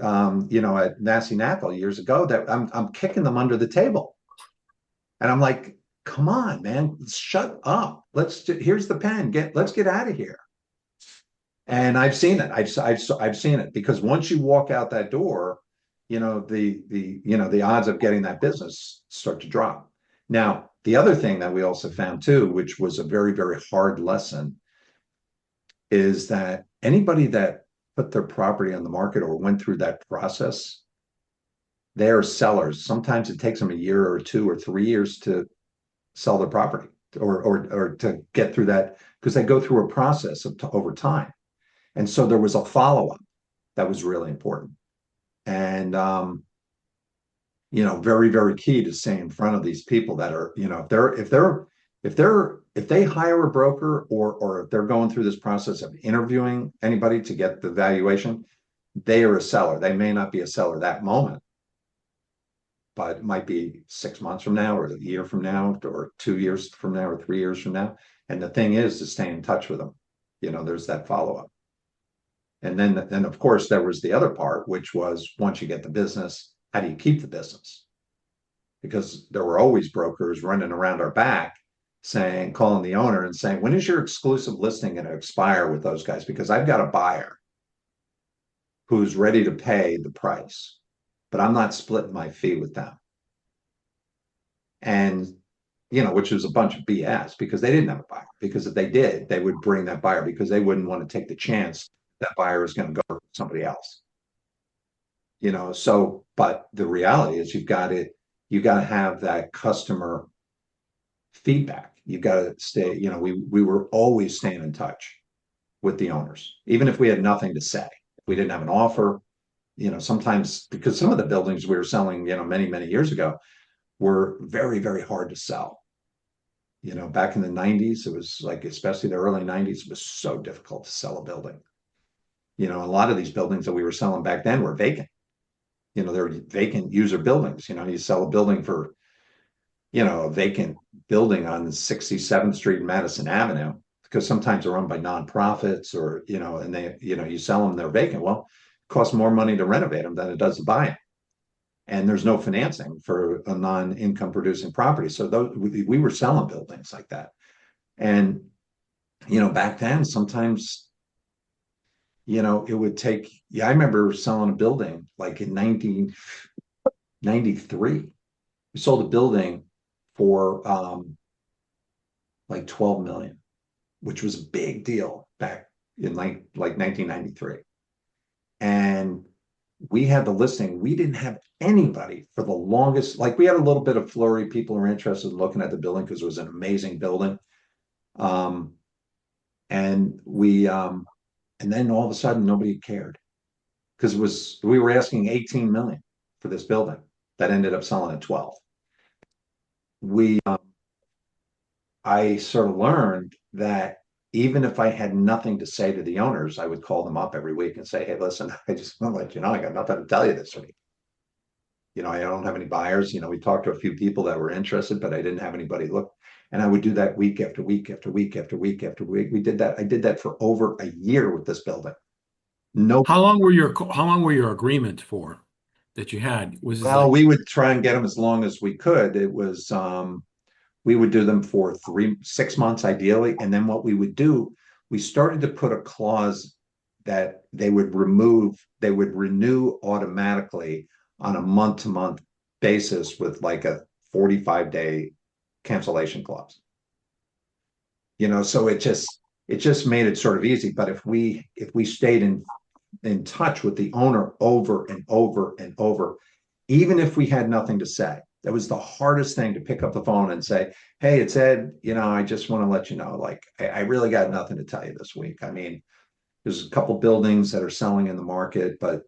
at Nasty Knackle years ago, that I'm kicking them under the table. And I'm like, come on, man, shut up. Here's the pen. Let's get out of here. And I've seen it. I've seen it, because once you walk out that door, the odds of getting that business start to drop. Now, the other thing that we also found too, which was a very, very hard lesson, is that anybody that put their property on the market or went through that process, they are sellers. Sometimes it takes them a year or 2 or 3 years to sell their property or to get through that, because they go through a process over time. And so there was a follow-up that was really important. And, very, very key to stay in front of these people that are, if they hire a broker or if they're going through this process of interviewing anybody to get the valuation, they are a seller. They may not be a seller that moment, but it might be 6 months from now, or a year from now, or 2 years from now, or 3 years from now. And the thing is to stay in touch with them. There's that follow-up. And then of course there was the other part, which was, once you get the business, how do you keep the business? Because there were always brokers running around our back calling the owner and saying, when is your exclusive listing going to expire with those guys? Because I've got a buyer who's ready to pay the price, but I'm not splitting my fee with them. And, which was a bunch of BS, because they didn't have a buyer. Because if they did, they would bring that buyer, because they wouldn't want to take the chance that buyer is going to go to somebody else. But the reality is you got to have that customer feedback. You got to stay, we were always staying in touch with the owners, even if we had nothing to say. If we didn't have an offer, sometimes, because some of the buildings we were selling, many, many years ago, were very, very hard to sell. Back in the 90s, it was like, especially the early 90s, it was so difficult to sell a building. A lot of these buildings that we were selling back then were vacant. They're vacant user buildings. You sell a building for, a vacant building on 67th Street and Madison Avenue, because sometimes they're owned by nonprofits, or, and they, you sell them, they're vacant. Well, it costs more money to renovate them than it does to buy them. And there's no financing for a non-income producing property. So we were selling buildings like that. And, back then, sometimes, it would take, I remember selling a building like in 1993. We sold a building for like 12 million, which was a big deal back in like 1993. And we had the listing. We didn't have anybody for the longest. Like, we had a little bit of flurry. People were interested in looking at the building because it was an amazing building. And then all of a sudden nobody cared, because we were asking 18 million for this building that ended up selling at 12. I sort of learned that even if I had nothing to say to the owners, I would call them up every week and say, hey, listen, I just want to let you know, I got nothing to tell you this week. I don't have any buyers. We talked to a few people that were interested, but I didn't have anybody look. And I would do that week after week after week after week after week. I did that for over a year with this building. How long were your agreements for? that you had? Was it Well, like, we would try and get them as long as we could. It was we would do them for 6 months ideally. And then what we would do, we started to put a clause that they would renew automatically on a month-to-month basis with like a 45-day cancellation clause. So it just made it sort of easy. But if we stayed in touch with the owner over and over and over, even if we had nothing to say. That was the hardest thing, to pick up the phone and say, "Hey, it's Ed. I just want to let you know, like, I really got nothing to tell you this week. I mean, there's a couple buildings that are selling in the market, but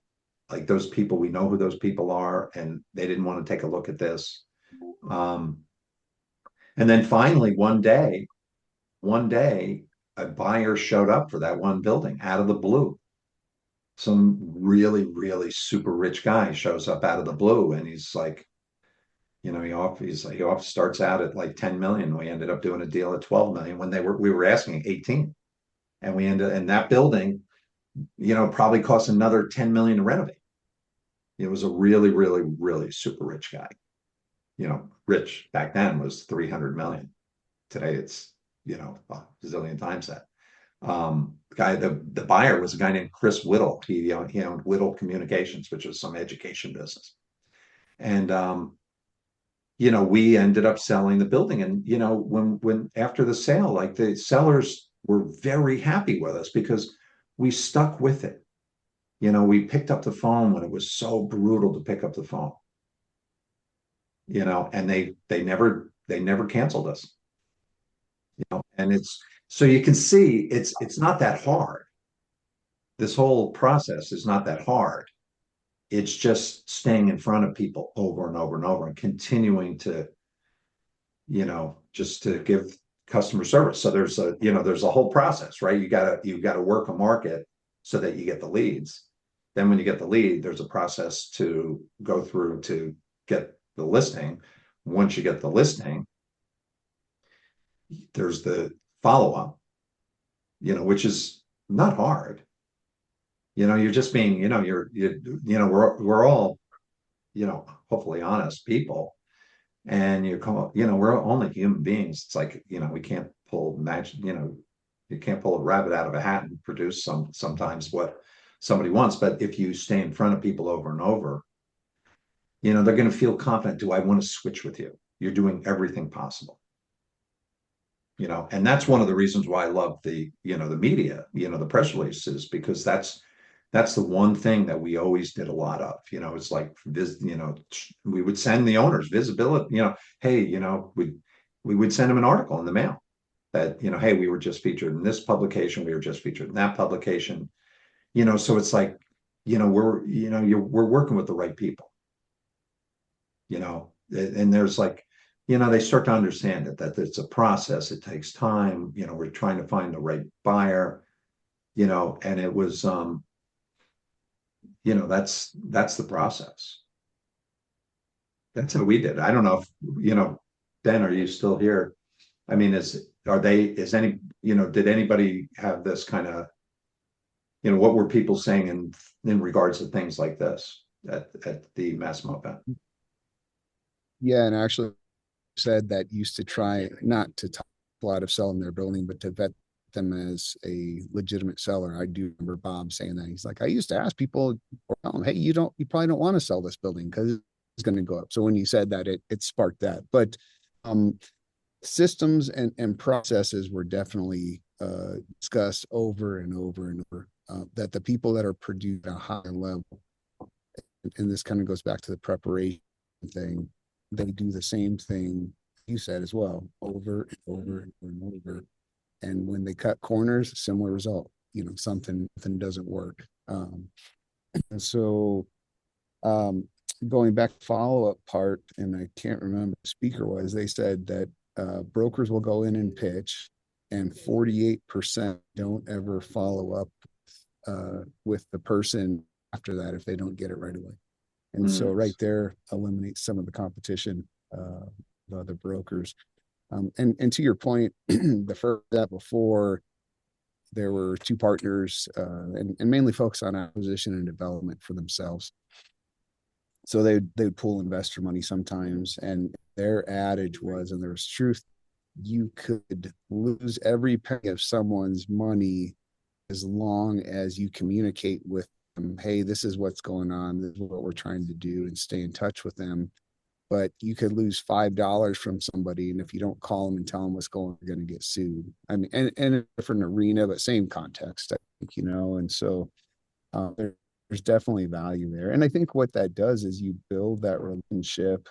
like those people, we know who those people are, and they didn't want to take a look at this." And then finally, one day, a buyer showed up for that one building out of the blue. Some really, really super rich guy shows up out of the blue, and he's like, he starts out at like 10 million. We ended up doing a deal at 12 million when we were asking 18. And and that building, probably cost another 10 million to renovate. It was a really, really, really super rich guy. Rich back then was 300 million. Today it's, a zillion times that. The buyer was a guy named Chris Whittle. He owned Whittle Communications, which was some education business. And, we ended up selling the building. And, when after the sale, like, the sellers were very happy with us because we stuck with it. We picked up the phone when it was so brutal to pick up the phone. And they never canceled us. And so you can see it's not that hard. This whole process is not that hard. It's just staying in front of people over and over and over and continuing to, just to give customer service. So there's a whole process, right? You gotta work a market so that you get the leads. Then when you get the lead, there's a process to go through to get the listing. Once you get the listing, there's the follow-up, which is not hard. You're just being, we're all, hopefully honest people. And we're only human beings. It's like, we can't pull magic, you can't pull a rabbit out of a hat and produce sometimes what somebody wants. But if you stay in front of people over and over, they're going to feel confident. Do I want to switch with you? You're doing everything possible. And that's one of the reasons why I love the media, the press releases, because that's the one thing that we always did a lot of. It's like we would send the owners visibility. Hey, we would send them an article in the mail that, hey, we were just featured in this publication, we were just featured in that publication. So it's like, we're working with the right people. And there's like, they start to understand that it's a process. It takes time. We're trying to find the right buyer. And it was that's the process. That's how we did. I don't know if, Ben, are you still here? I mean, did anybody have this kind of, what were people saying in regards to things like this at the Massimo event? Yeah, and actually said that used to try not to talk a lot of selling their building, but to vet them as a legitimate seller. I do remember Bob saying that. He's like, I used to ask people, hey, you probably don't want to sell this building because it's going to go up. So when you said that, it sparked that. But systems and processes were definitely discussed over and over and over, that the people that are produced at a high level, and this kind of goes back to the preparation thing, they do the same thing you said as well, over and over and over. And when they cut corners, similar result. Something doesn't work. And so going back to follow-up part, and I can't remember the speaker was, they said that brokers will go in and pitch, and 48% don't ever follow up with the person after that if they don't get it right away. And so right there eliminates some of the competition of other brokers. And to your point, the first step before, there were two partners and mainly focused on acquisition and development for themselves. So they would pull investor money sometimes, and their adage was, and there was truth, you could lose every penny of someone's money as long as you communicate with them, hey, this is what's going on, this is what we're trying to do, and stay in touch with them. But you could lose $5 from somebody, and if you don't call them and tell them what's going on, you're going to get sued. I mean, and in a different arena, but same context, I think, and so there's definitely value there. And I think what that does is you build that relationship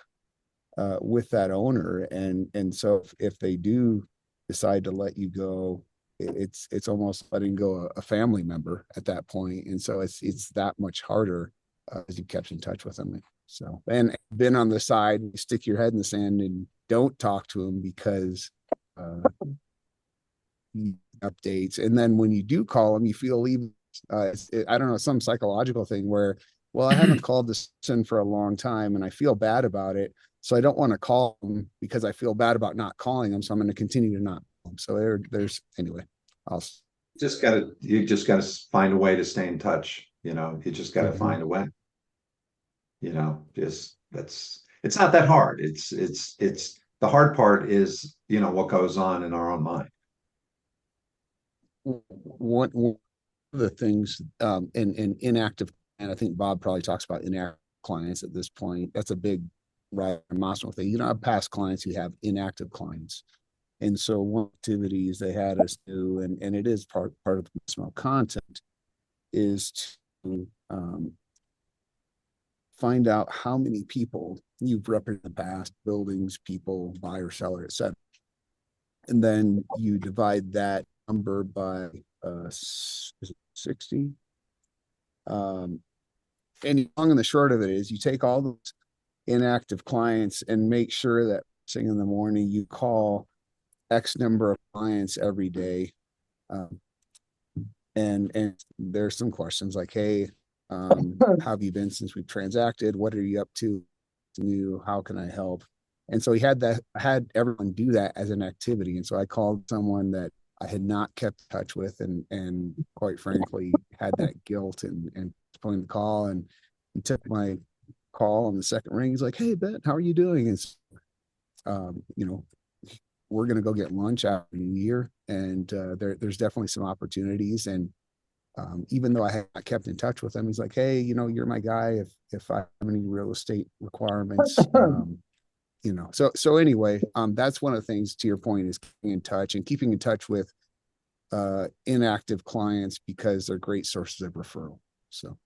with that owner, and so if they do decide to let you go, it's almost letting go a family member at that point, and so it's that much harder as you kept in touch with them. So, and been on the side, stick your head in the sand and don't talk to them because updates, and then when you do call them, you feel even I don't know, some psychological thing where, well, I haven't called this in for a long time and I feel bad about it. So I don't want to call them because I feel bad about not calling them. So I'm going to continue to not call them. So there's anyway, you just gotta find a way to stay in touch. You just gotta find a way. It's not that hard. It's the hard part is, what goes on in our own mind. One of the things in inactive, and I think Bob probably talks about inactive clients at this point. That's a big emotional thing. I've past clients who have inactive clients. And so one activities they had us do, and it is part of the small content, is to find out how many people you've represented in the past, buildings, people, buyer, seller, etc. And then you divide that number by 60. And the long and the short of it is you take all those inactive clients and make sure that in the morning you call X number of clients every day. And there's some questions like, hey, how have you been since we've transacted? What are you up to? New? How can I help? And so he had everyone do that as an activity. And so I called someone that I had not kept in touch with, and quite frankly had that guilt and pulling the call, and he took my call on the second ring. He's like, hey, Ben, how are you doing? And we're going to go get lunch after New Year, and there's definitely some opportunities. And even though I had not kept in touch with him, he's like, hey, you're my guy if I have any real estate requirements. So anyway, that's one of the things, to your point, is keeping in touch with inactive clients, because they're great sources of referral. So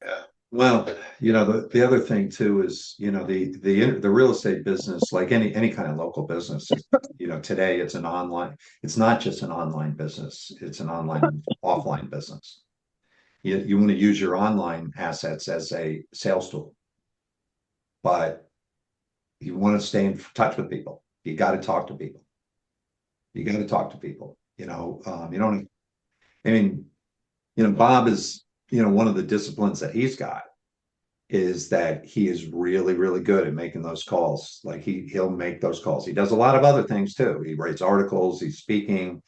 yeah. Well, the other thing too is, the real estate business, like any kind of local business, today it's not just an online business, it's an online offline business. You want to use your online assets as a sales tool, but you want to stay in touch with people. You got to talk to people. You got to talk to people. Bob is, one of the disciplines that he's got is that he is really, really good at making those calls. Like he'll make those calls. He does a lot of other things too. He writes articles, he's speaking,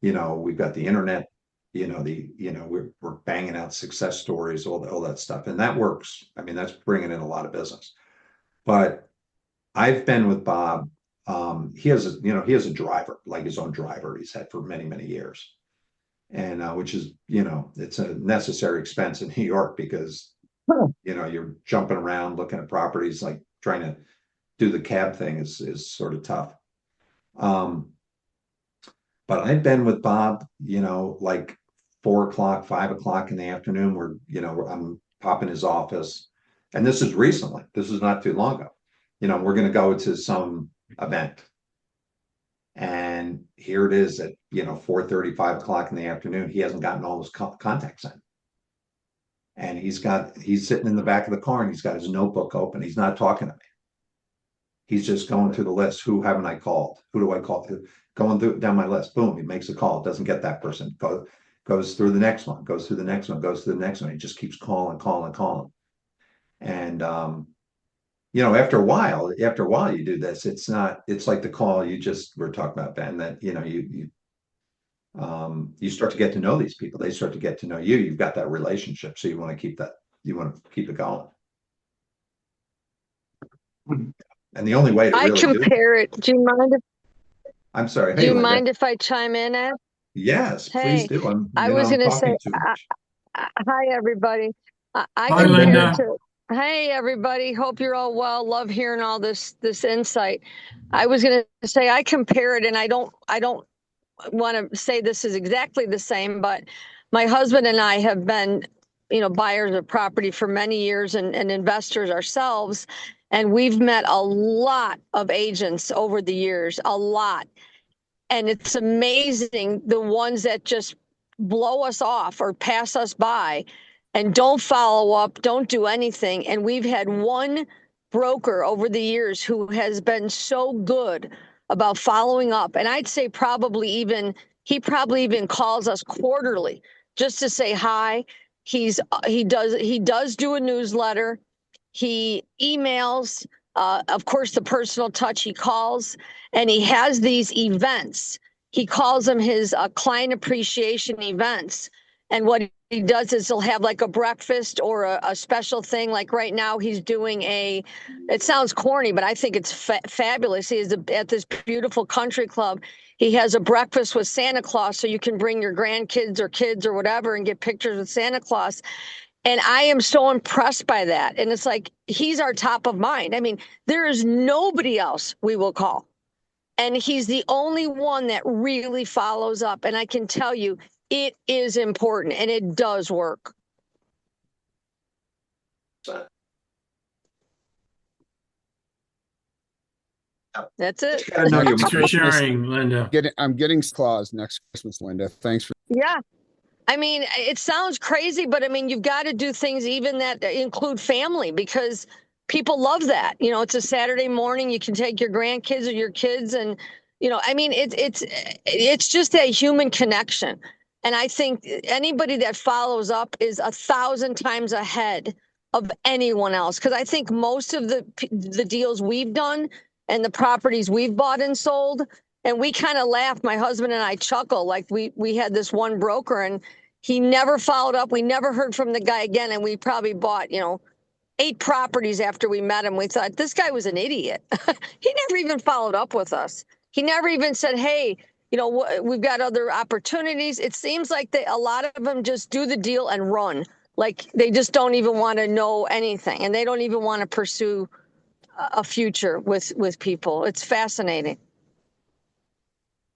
we've got the internet, we're banging out success stories, all that stuff. And that works. I mean, that's bringing in a lot of business. But I've been with Bob. He has a driver, like his own driver he's had for many, many years. And which is, it's a necessary expense in New York because, you're jumping around looking at properties, like trying to do the cab thing is sort of tough. But I've been with Bob, like 4:00, 5:00 in the afternoon, where, I'm popping his office. And this is recently, this is not too long ago. We're going to go to some event. And here it is at 4:30, 5:00 in the afternoon. He hasn't gotten all his contacts in, and he's sitting in the back of the car and he's got his notebook open. He's not talking to me. He's just going through the list. Who haven't I called? Who do I call? Going down my list. Boom, he makes a call. Doesn't get that person. Goes through the next one. Goes through the next one. Goes through the next one. He just keeps calling. And after a while you do this, it's like the call you just were talking about, Ben, that you start to get to know these people. They start to get to know you. You've got that relationship, so you want to keep that keep it going. And the only way to I really do it, compare it. Do you mind if I'm sorry. do Hey, you Linda. mind if I chime in, Ed? Yes, please Hey, do. I was I'm gonna say talking too much. hi everybody. I Hi, compare it Linda. to hey everybody. Hope you're all well. Love hearing all this insight. I was gonna say I compare it, and I don't want to say this is exactly the same, but my husband and I have been, buyers of property for many years and investors ourselves. And we've met a lot of agents over the years, a lot. And it's amazing the ones that just blow us off or pass us by and don't follow up, don't do anything. And we've had one broker over the years who has been so good about following up. And I'd say he probably even calls us quarterly just to say hi. He does do a newsletter. He emails, of course, the personal touch. He calls, and he has these events. He calls them his client appreciation events. And what he does is he'll have like a breakfast or a special thing. Like right now, he's doing it sounds corny, but I think it's fabulous. He is at this beautiful country club. He has a breakfast with Santa Claus, so you can bring your grandkids or kids or whatever and get pictures with Santa Claus. And I am so impressed by that. And it's like, he's our top of mind. I mean, there is nobody else we will call. And he's the only one that really follows up. And I can tell you, it is important and it does work. That's it. You gotta know your Thanks for market. sharing, Linda. I'm getting claws next Christmas, Linda. Thanks for Yeah. I mean, it sounds crazy, but I mean, you've got to do things even that include family because people love that. It's a Saturday morning. You can take your grandkids or your kids, and I mean, it's just a human connection. And I think anybody that follows up is 1,000 times ahead of anyone else because I think most of the deals we've done and the properties we've bought and sold. And we kind of laugh. My husband and I chuckle like we had this one broker and he never followed up. We never heard from the guy again. And we probably bought, 8 properties after we met him. We thought this guy was an idiot. He never even followed up with us. He never even said, hey, we've got other opportunities. It seems like a lot of them just do the deal and run. Like they just don't even want to know anything. And they don't even want to pursue a future with people. It's fascinating.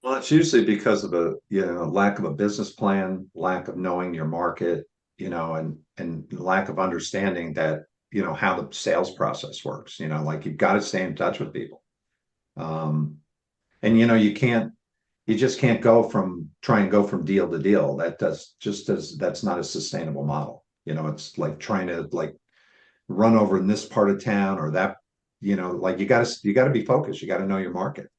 Well, it's usually because of lack of a business plan, lack of knowing your market, and lack of understanding that, how the sales process works, like you've got to stay in touch with people. And you just can't try and go from deal to deal. That's not a sustainable model. It's like trying to like run over in this part of town or that, like you got to be focused. You got to know your market.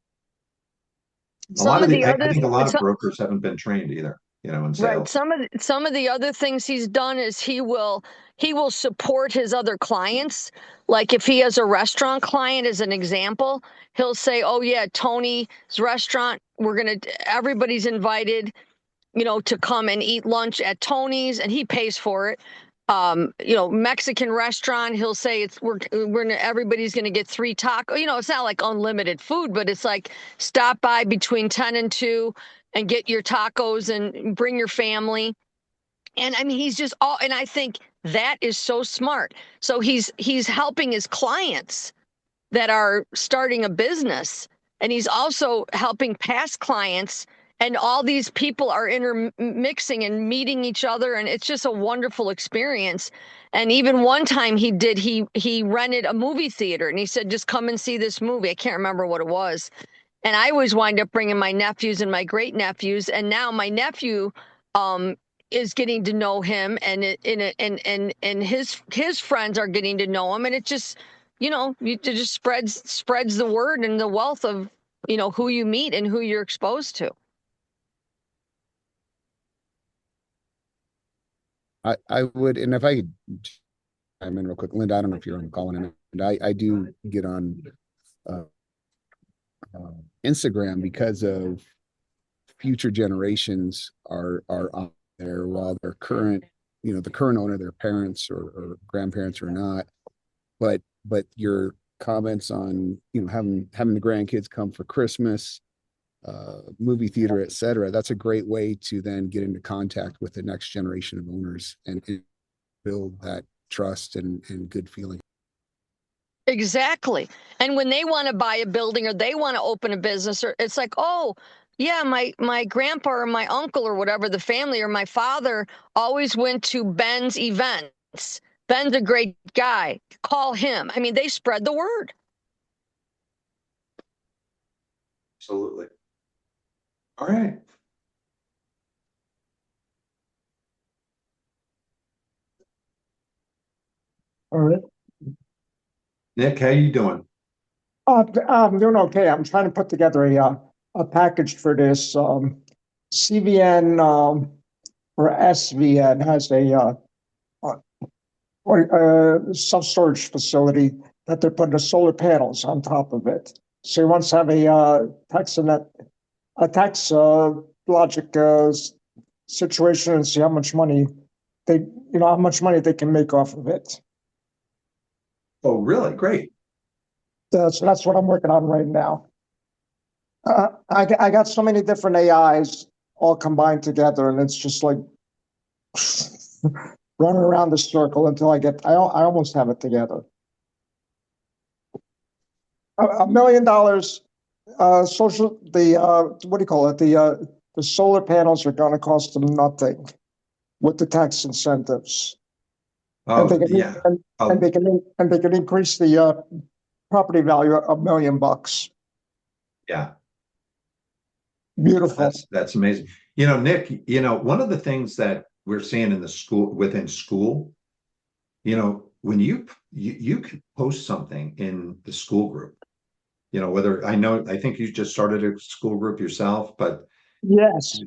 I think a lot of brokers haven't been trained either, in sales. Right. Some of the other things he's done is he will support his other clients. Like if he has a restaurant client as an example, he'll say, "Oh yeah, Tony's restaurant, everybody's invited, to come and eat lunch at Tony's," and he pays for it. Mexican restaurant, he'll say everybody's gonna get 3 tacos. It's not like unlimited food, but it's like stop by between 10 and 2 and get your tacos and bring your family. And I mean, and I think that is so smart. So he's helping his clients that are starting a business, and he's also helping past clients, and all these people are intermixing and meeting each other, and it's just a wonderful experience. And even one time he rented a movie theater and he said, just come and see this movie. I can't remember what it was. And I always wind up bringing my nephews and my great nephews, and now my nephew is getting to know him, and his friends are getting to know him, and it just it just spreads the word and the wealth of who you meet and who you're exposed to. I would, and if I could chime in real quick, Linda, I don't know if you're on the call, and I do get on Instagram because of future generations are on there while their current the current owner, their parents or grandparents or not, but your comments on, having the grandkids come for Christmas, movie theater, et cetera, that's a great way to then get into contact with the next generation of owners and build that trust and good feeling. Exactly. And when they want to buy a building or they want to open a business, or it's like, oh, yeah, my grandpa or my uncle or whatever, the family or my father always went to Ben's events. Ben's a great guy. Call him. I mean, they spread the word. Absolutely. All right. All right. Nick, how you doing? I'm doing okay. I'm trying to put together a package for this. CVN or SVN has a self-storage facility that they're putting the solar panels on top of it. So he wants to have a tax logic situation and see how much money they can make off of it. Oh, really? Great. That's what I'm working on right now. I got so many different AIs all combined together, and it's just like running around the circle until I almost have it together. $1 million, what do you call it? The solar panels are going to cost them nothing with the tax incentives. Oh, and they can, yeah. and, Oh. and they can increase the property value $1 million. Yeah. Beautiful. That's amazing. Nick, one of the things that we're seeing in the school, within school, when you can post something in the school group, I think you just started a school group yourself, but Yes.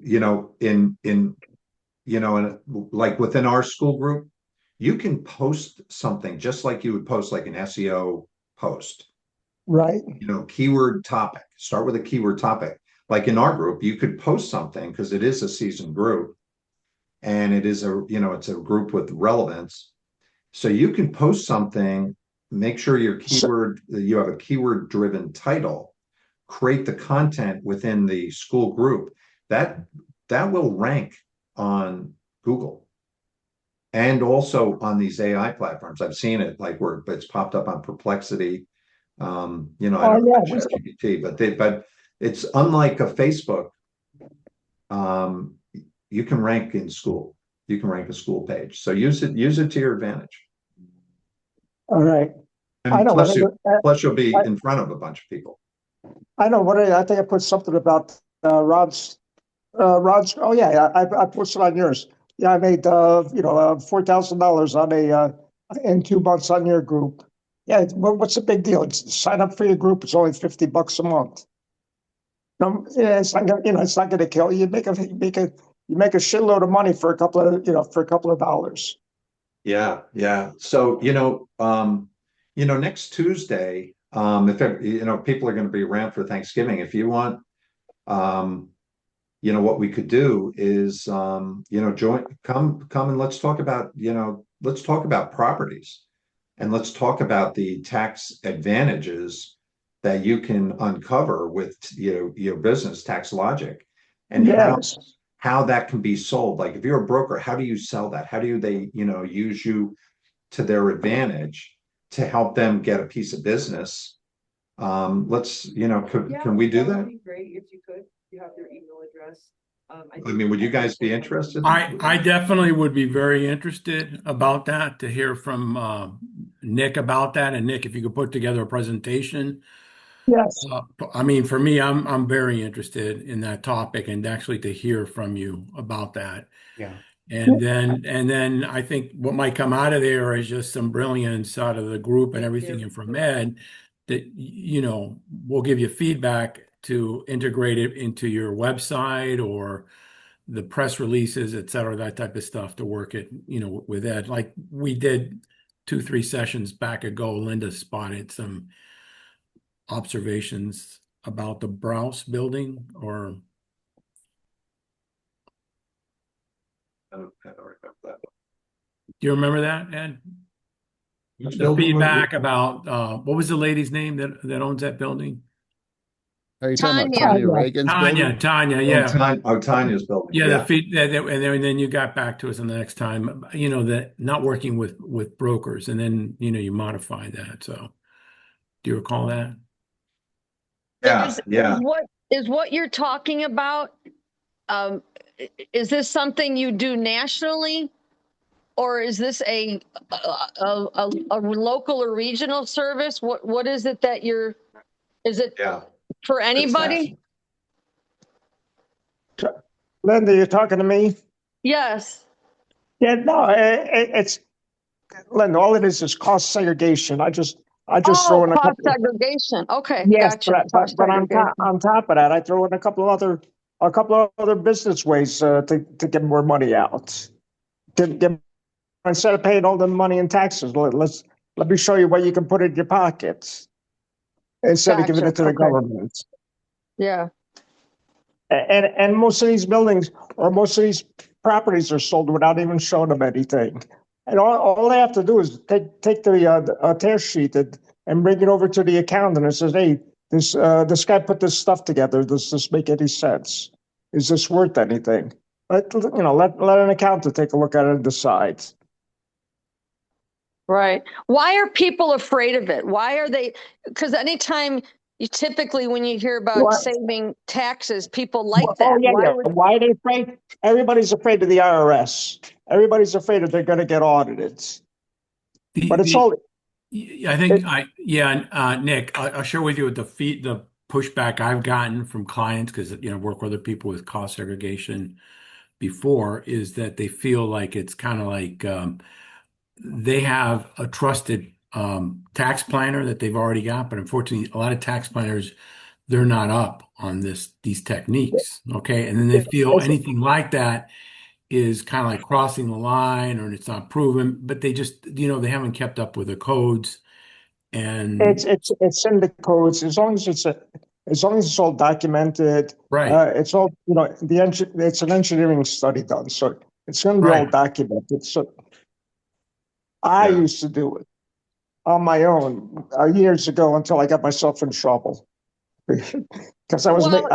like within our school group, you can post something just like you would post like an SEO post. Right. Keyword topic. Start with a keyword topic. Like in our group, you could post something because it is a seasoned group and it is it's a group with relevance. So you can post something, make sure you have a keyword driven title, create the content within the school group that will rank on Google and also on these AI platforms. I've seen it like where it's popped up on Perplexity. I don't know about ChatGPT, but it's unlike a Facebook. You can rank in school. You can rank a school page. So use it to your advantage. All right. And I know. plus you'll be in front of a bunch of people. I know. I think I put something about Rod's. Oh yeah, I posted on yours. Yeah, I made $4,000 on in 2 months on your group. Yeah, what's the big deal? Sign up for your group. It's only $50 a month. No, yeah, it's not gonna, it's not going to kill you. You make a shitload of money for a couple of dollars. Yeah, yeah. So next Tuesday, if people are going to be around for Thanksgiving, if you want, what we could do is come and let's talk about properties, and let's talk about the tax advantages that you can uncover with your business tax logic, and how that can be sold. Like if you're a broker, how do you sell that? How do they use you to their advantage to help them get a piece of business? Let's can we do that? Would be great if you could. You have their email address. I mean, would you guys be interested? I definitely would be very interested about that, to hear from Nick about that. And Nick, if you could put together a presentation. Yes. I mean, for me, I'm very interested in that topic, and actually to hear from you about that. Yeah. And then I think what might come out of there is just some brilliance out of the group and everything, and from Ed, that we'll give you feedback to integrate it into your website or the press releases, et cetera, that type of stuff, to work it, with Ed. Like we did 2-3 sessions back ago, Linda spotted some observations about the Browse building, or I don't remember that. Do you remember that, Ed? Which The building was it? feedback about, what was the lady's name that owns that building? Are you talking about Tanya. Tanya Reagan's building? Tanya, yeah. Tanya's building. Yeah, the Yeah. feed, and then you got back to us on the next time, that not working with brokers, and then, you modify that. So do you recall that? Yeah. Is Yeah. what you're talking about? Um, is this something you do nationally, or is this a local or regional service? What is it that you're? Is it Yeah. for It's anybody? national. Linda, you're talking to me? Yes. Yeah, no, it's, Linda, all it is cost segregation. I just Oh, throw in a cost couple. segregation. Okay, Yes, gotcha. Cost but on top, segregation. of that, I throw in a couple of other business ways to get more money out. Instead of paying all the money in taxes, let me show you what you can put in your pockets instead of giving Gotcha. it to the Okay. government. Yeah. And most of these buildings or most of these properties are sold without even showing them anything. And all they have to do is take the tear sheet and bring it over to the accountant and says, "Hey, this guy put this stuff together. Does this make any sense? Is this worth anything?" Let an accountant take a look at it and decide. Right. Why are people afraid of it? Why are they? Because anytime when you hear about What? saving taxes, people like Oh that. yeah, Why yeah. would? Why are they afraid? Everybody's afraid of the IRS. Everybody's afraid that they're going to get audited. But it's all. I think Nick, I'll share with you the pushback I've gotten from clients because work with other people with cost segregation before is that they feel like it's kind of like they have a trusted tax planner that they've already got, but unfortunately, a lot of tax planners they're not up on these techniques. Okay, and then they feel It's, anything like that is kind of like crossing the line or it's not proven, but they just they haven't kept up with the codes and it's in the codes as long as it's all documented. right, It's all it's an engineering study done, so it's going to be all right. documented. So I Yeah. used to do it on my own years ago until I got myself in trouble because I was. Well,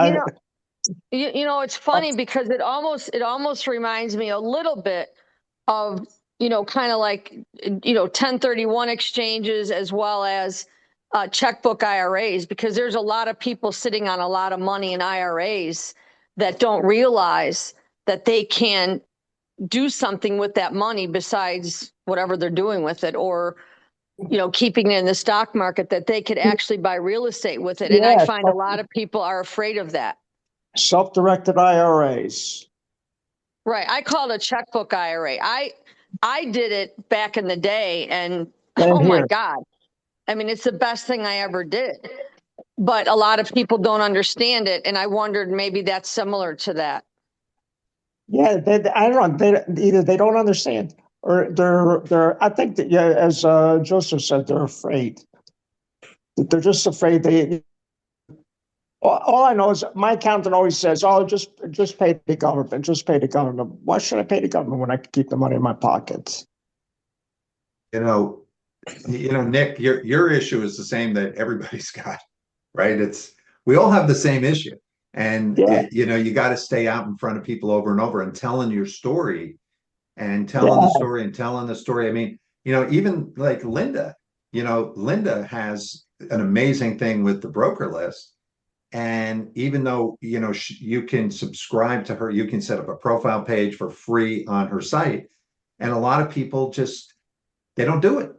it's funny because it almost reminds me a little bit of kind of like 1031 exchanges as well as checkbook IRAs, because there's a lot of people sitting on a lot of money in IRAs that don't realize that they can do something with that money besides whatever they're doing with it, or keeping it in the stock market, that they could actually buy real estate with it. And I Yeah, find a lot of people are afraid of that. self-directed IRAs. Right. I call it a checkbook IRA. I did it back in the day, and Same oh my here. God. I mean, it's the best thing I ever did. But a lot of people don't understand it, and I wondered maybe that's similar to that. Yeah, I don't know. Either they don't understand or they're. I think that yeah, as Joseph said, they're afraid. They're just afraid. All I know is my accountant always says, "Oh, just pay the government. Just pay the government." Why should I pay the government when I can keep the money in my pockets? You know, Nick, your issue is the same that everybody's got, right? We all have the same issue. And Yeah, you got to stay out in front of people over and over and telling your story and telling the yeah. story and telling the story. I mean, even like Linda, Linda has an amazing thing with the broker list. And even though, you can subscribe to her, you can set up a profile page for free on her site. And a lot of people they don't do it.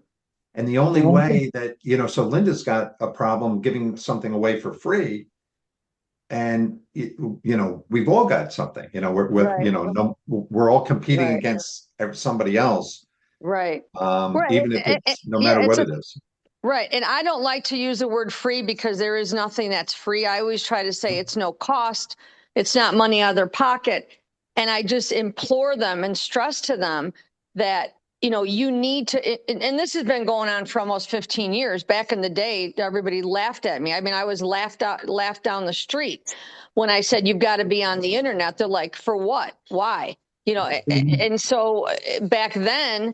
And the only way that, so Linda's got a problem giving something away for free. And, we've all got something, Right. we're all competing Right. against somebody else, Right. Right. even if it's no Yeah, matter what it is. right. And I don't like to use the word free because there is nothing that's free. I always try to say it's no cost. It's not money out of their pocket. And I just implore them and stress to them that, you need to, and this has been going on for almost 15 years. Back in the day, everybody laughed at me. I mean, I was laughed down the street when I said, you've got to be on the internet. They're like, for what? Why? And so back then,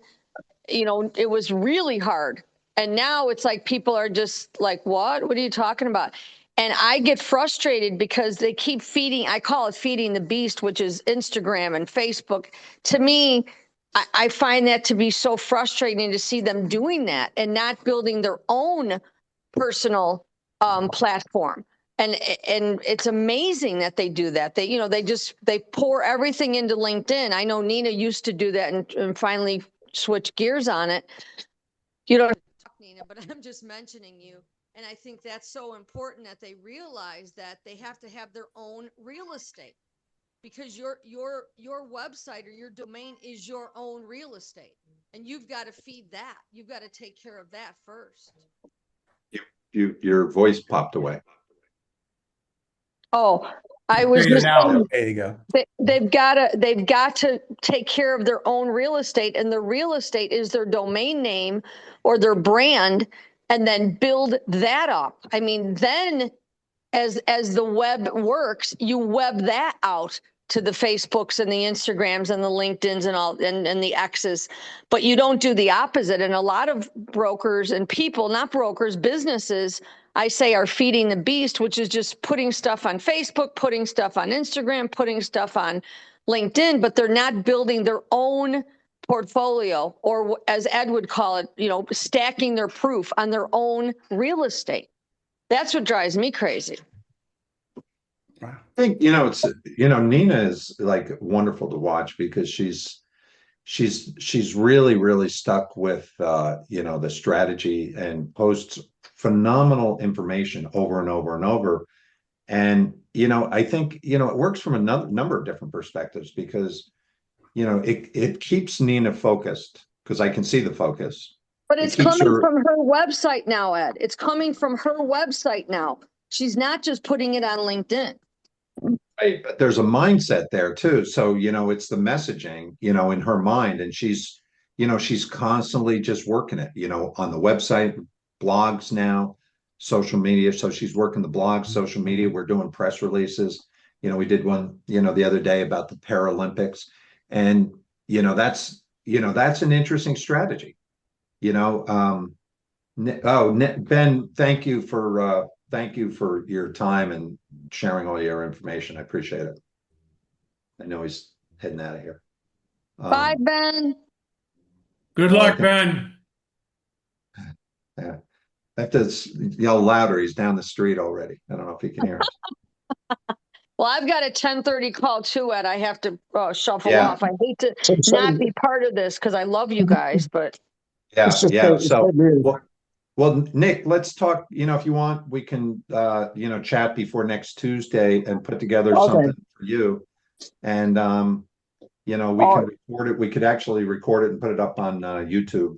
it was really hard. And now it's like people are just like, what are you talking about? And I get frustrated because they keep feeding, I call it feeding the beast, which is Instagram and Facebook. To me, I find that to be so frustrating to see them doing that and not building their own personal platform. And it's amazing that they do that. They pour everything into LinkedIn. I know Nina used to do that and finally switch gears on it. You don't talk, Nina, but I'm just mentioning you. And I think that's so important that they realize that they have to have their own real estate, because your website or your domain is your own real estate, and you've got to feed that. You've got to take care of that first. Your voice popped away. Oh, I was Figured just it out. saying, There you go. they've got to take care of their own real estate, and the real estate is their domain name or their brand, and then build that up. I mean, then as the web works, you web that out to the Facebooks and the Instagrams and the LinkedIns and all and the X's, but you don't do the opposite. And a lot of brokers and people, not brokers, businesses, I say, are feeding the beast, which is just putting stuff on Facebook, putting stuff on Instagram, putting stuff on LinkedIn, but they're not building their own portfolio, or as Ed would call it, stacking their proof on their own real estate. That's what drives me crazy. I think, it's, Nina is like wonderful to watch because she's really, really stuck with, the strategy and posts phenomenal information over and over and over. And, I think, it works from a number of different perspectives because, it keeps Nina focused because I can see the focus. But it's coming from her website now, Ed. It's coming from her website now. She's not just putting it on LinkedIn. Right, but there's a mindset there too. So, it's the messaging, in her mind, and she's constantly just working it, on the website, blogs now, social media. So she's working the blogs, social media. We're doing press releases. We did one, the other day about the Paralympics, and, that's an interesting strategy. Ben, thank you for your time and sharing all your information. I appreciate it. I know he's heading out of here. Bye, Ben. Good luck, Ben. Yeah. I have to yell louder. He's down the street already. I don't know if he can hear us. Well, I've got a 10:30 call too, Ed. I have to shuffle Yeah. off. I hate to not be part of this because I love you guys, but Yeah, Yeah. So, well, Nick, let's talk. If you want, we can, chat before next Tuesday and put together something for you. And, we can record it. We could actually record it and put it up on YouTube.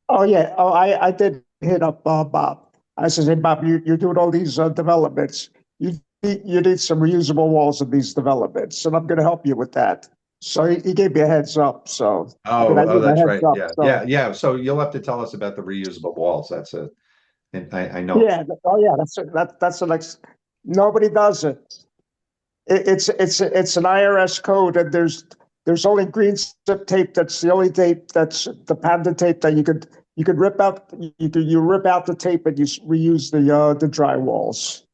Oh, yeah. Oh, I did hit up Bob. I said, hey, Bob, you're doing all these developments. You need some reusable walls in these developments, and I'm going to help you with that. So he gave me a heads up. So That's right. Yeah. Yeah. So you'll have to tell us about the reusable walls. I know. Yeah. Oh, yeah. That's the next. Nobody does it. It's an IRS code, and there's only green strip tape. That's the only tape that's the patented tape that you could rip out. You rip out the tape and you reuse the dry walls.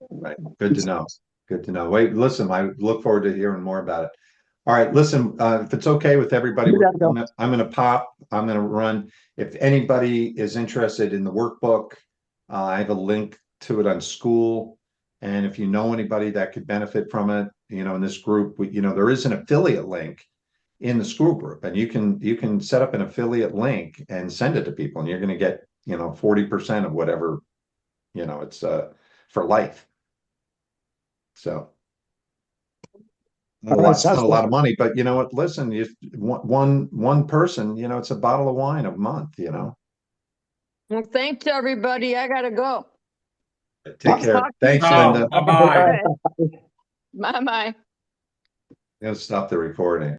Right. Good to know. Good to know. Wait, listen, I look forward to hearing more about it. All right, listen, if it's okay with everybody, I'm going to pop. I'm going to run. If anybody is interested in the workbook, I have a link to it on School. And if you know anybody that could benefit from it, in this group, there is an affiliate link in the School group, and you can set up an affiliate link and send it to people, and you're going to get 40% of whatever it's for life. So that's not a lot of money, but you know what? Listen, one person, it's a bottle of wine a month. Well, thanks everybody. I gotta go. Take care. Thanks, Linda. Bye-bye. Bye-bye. I'm gonna stop the recording.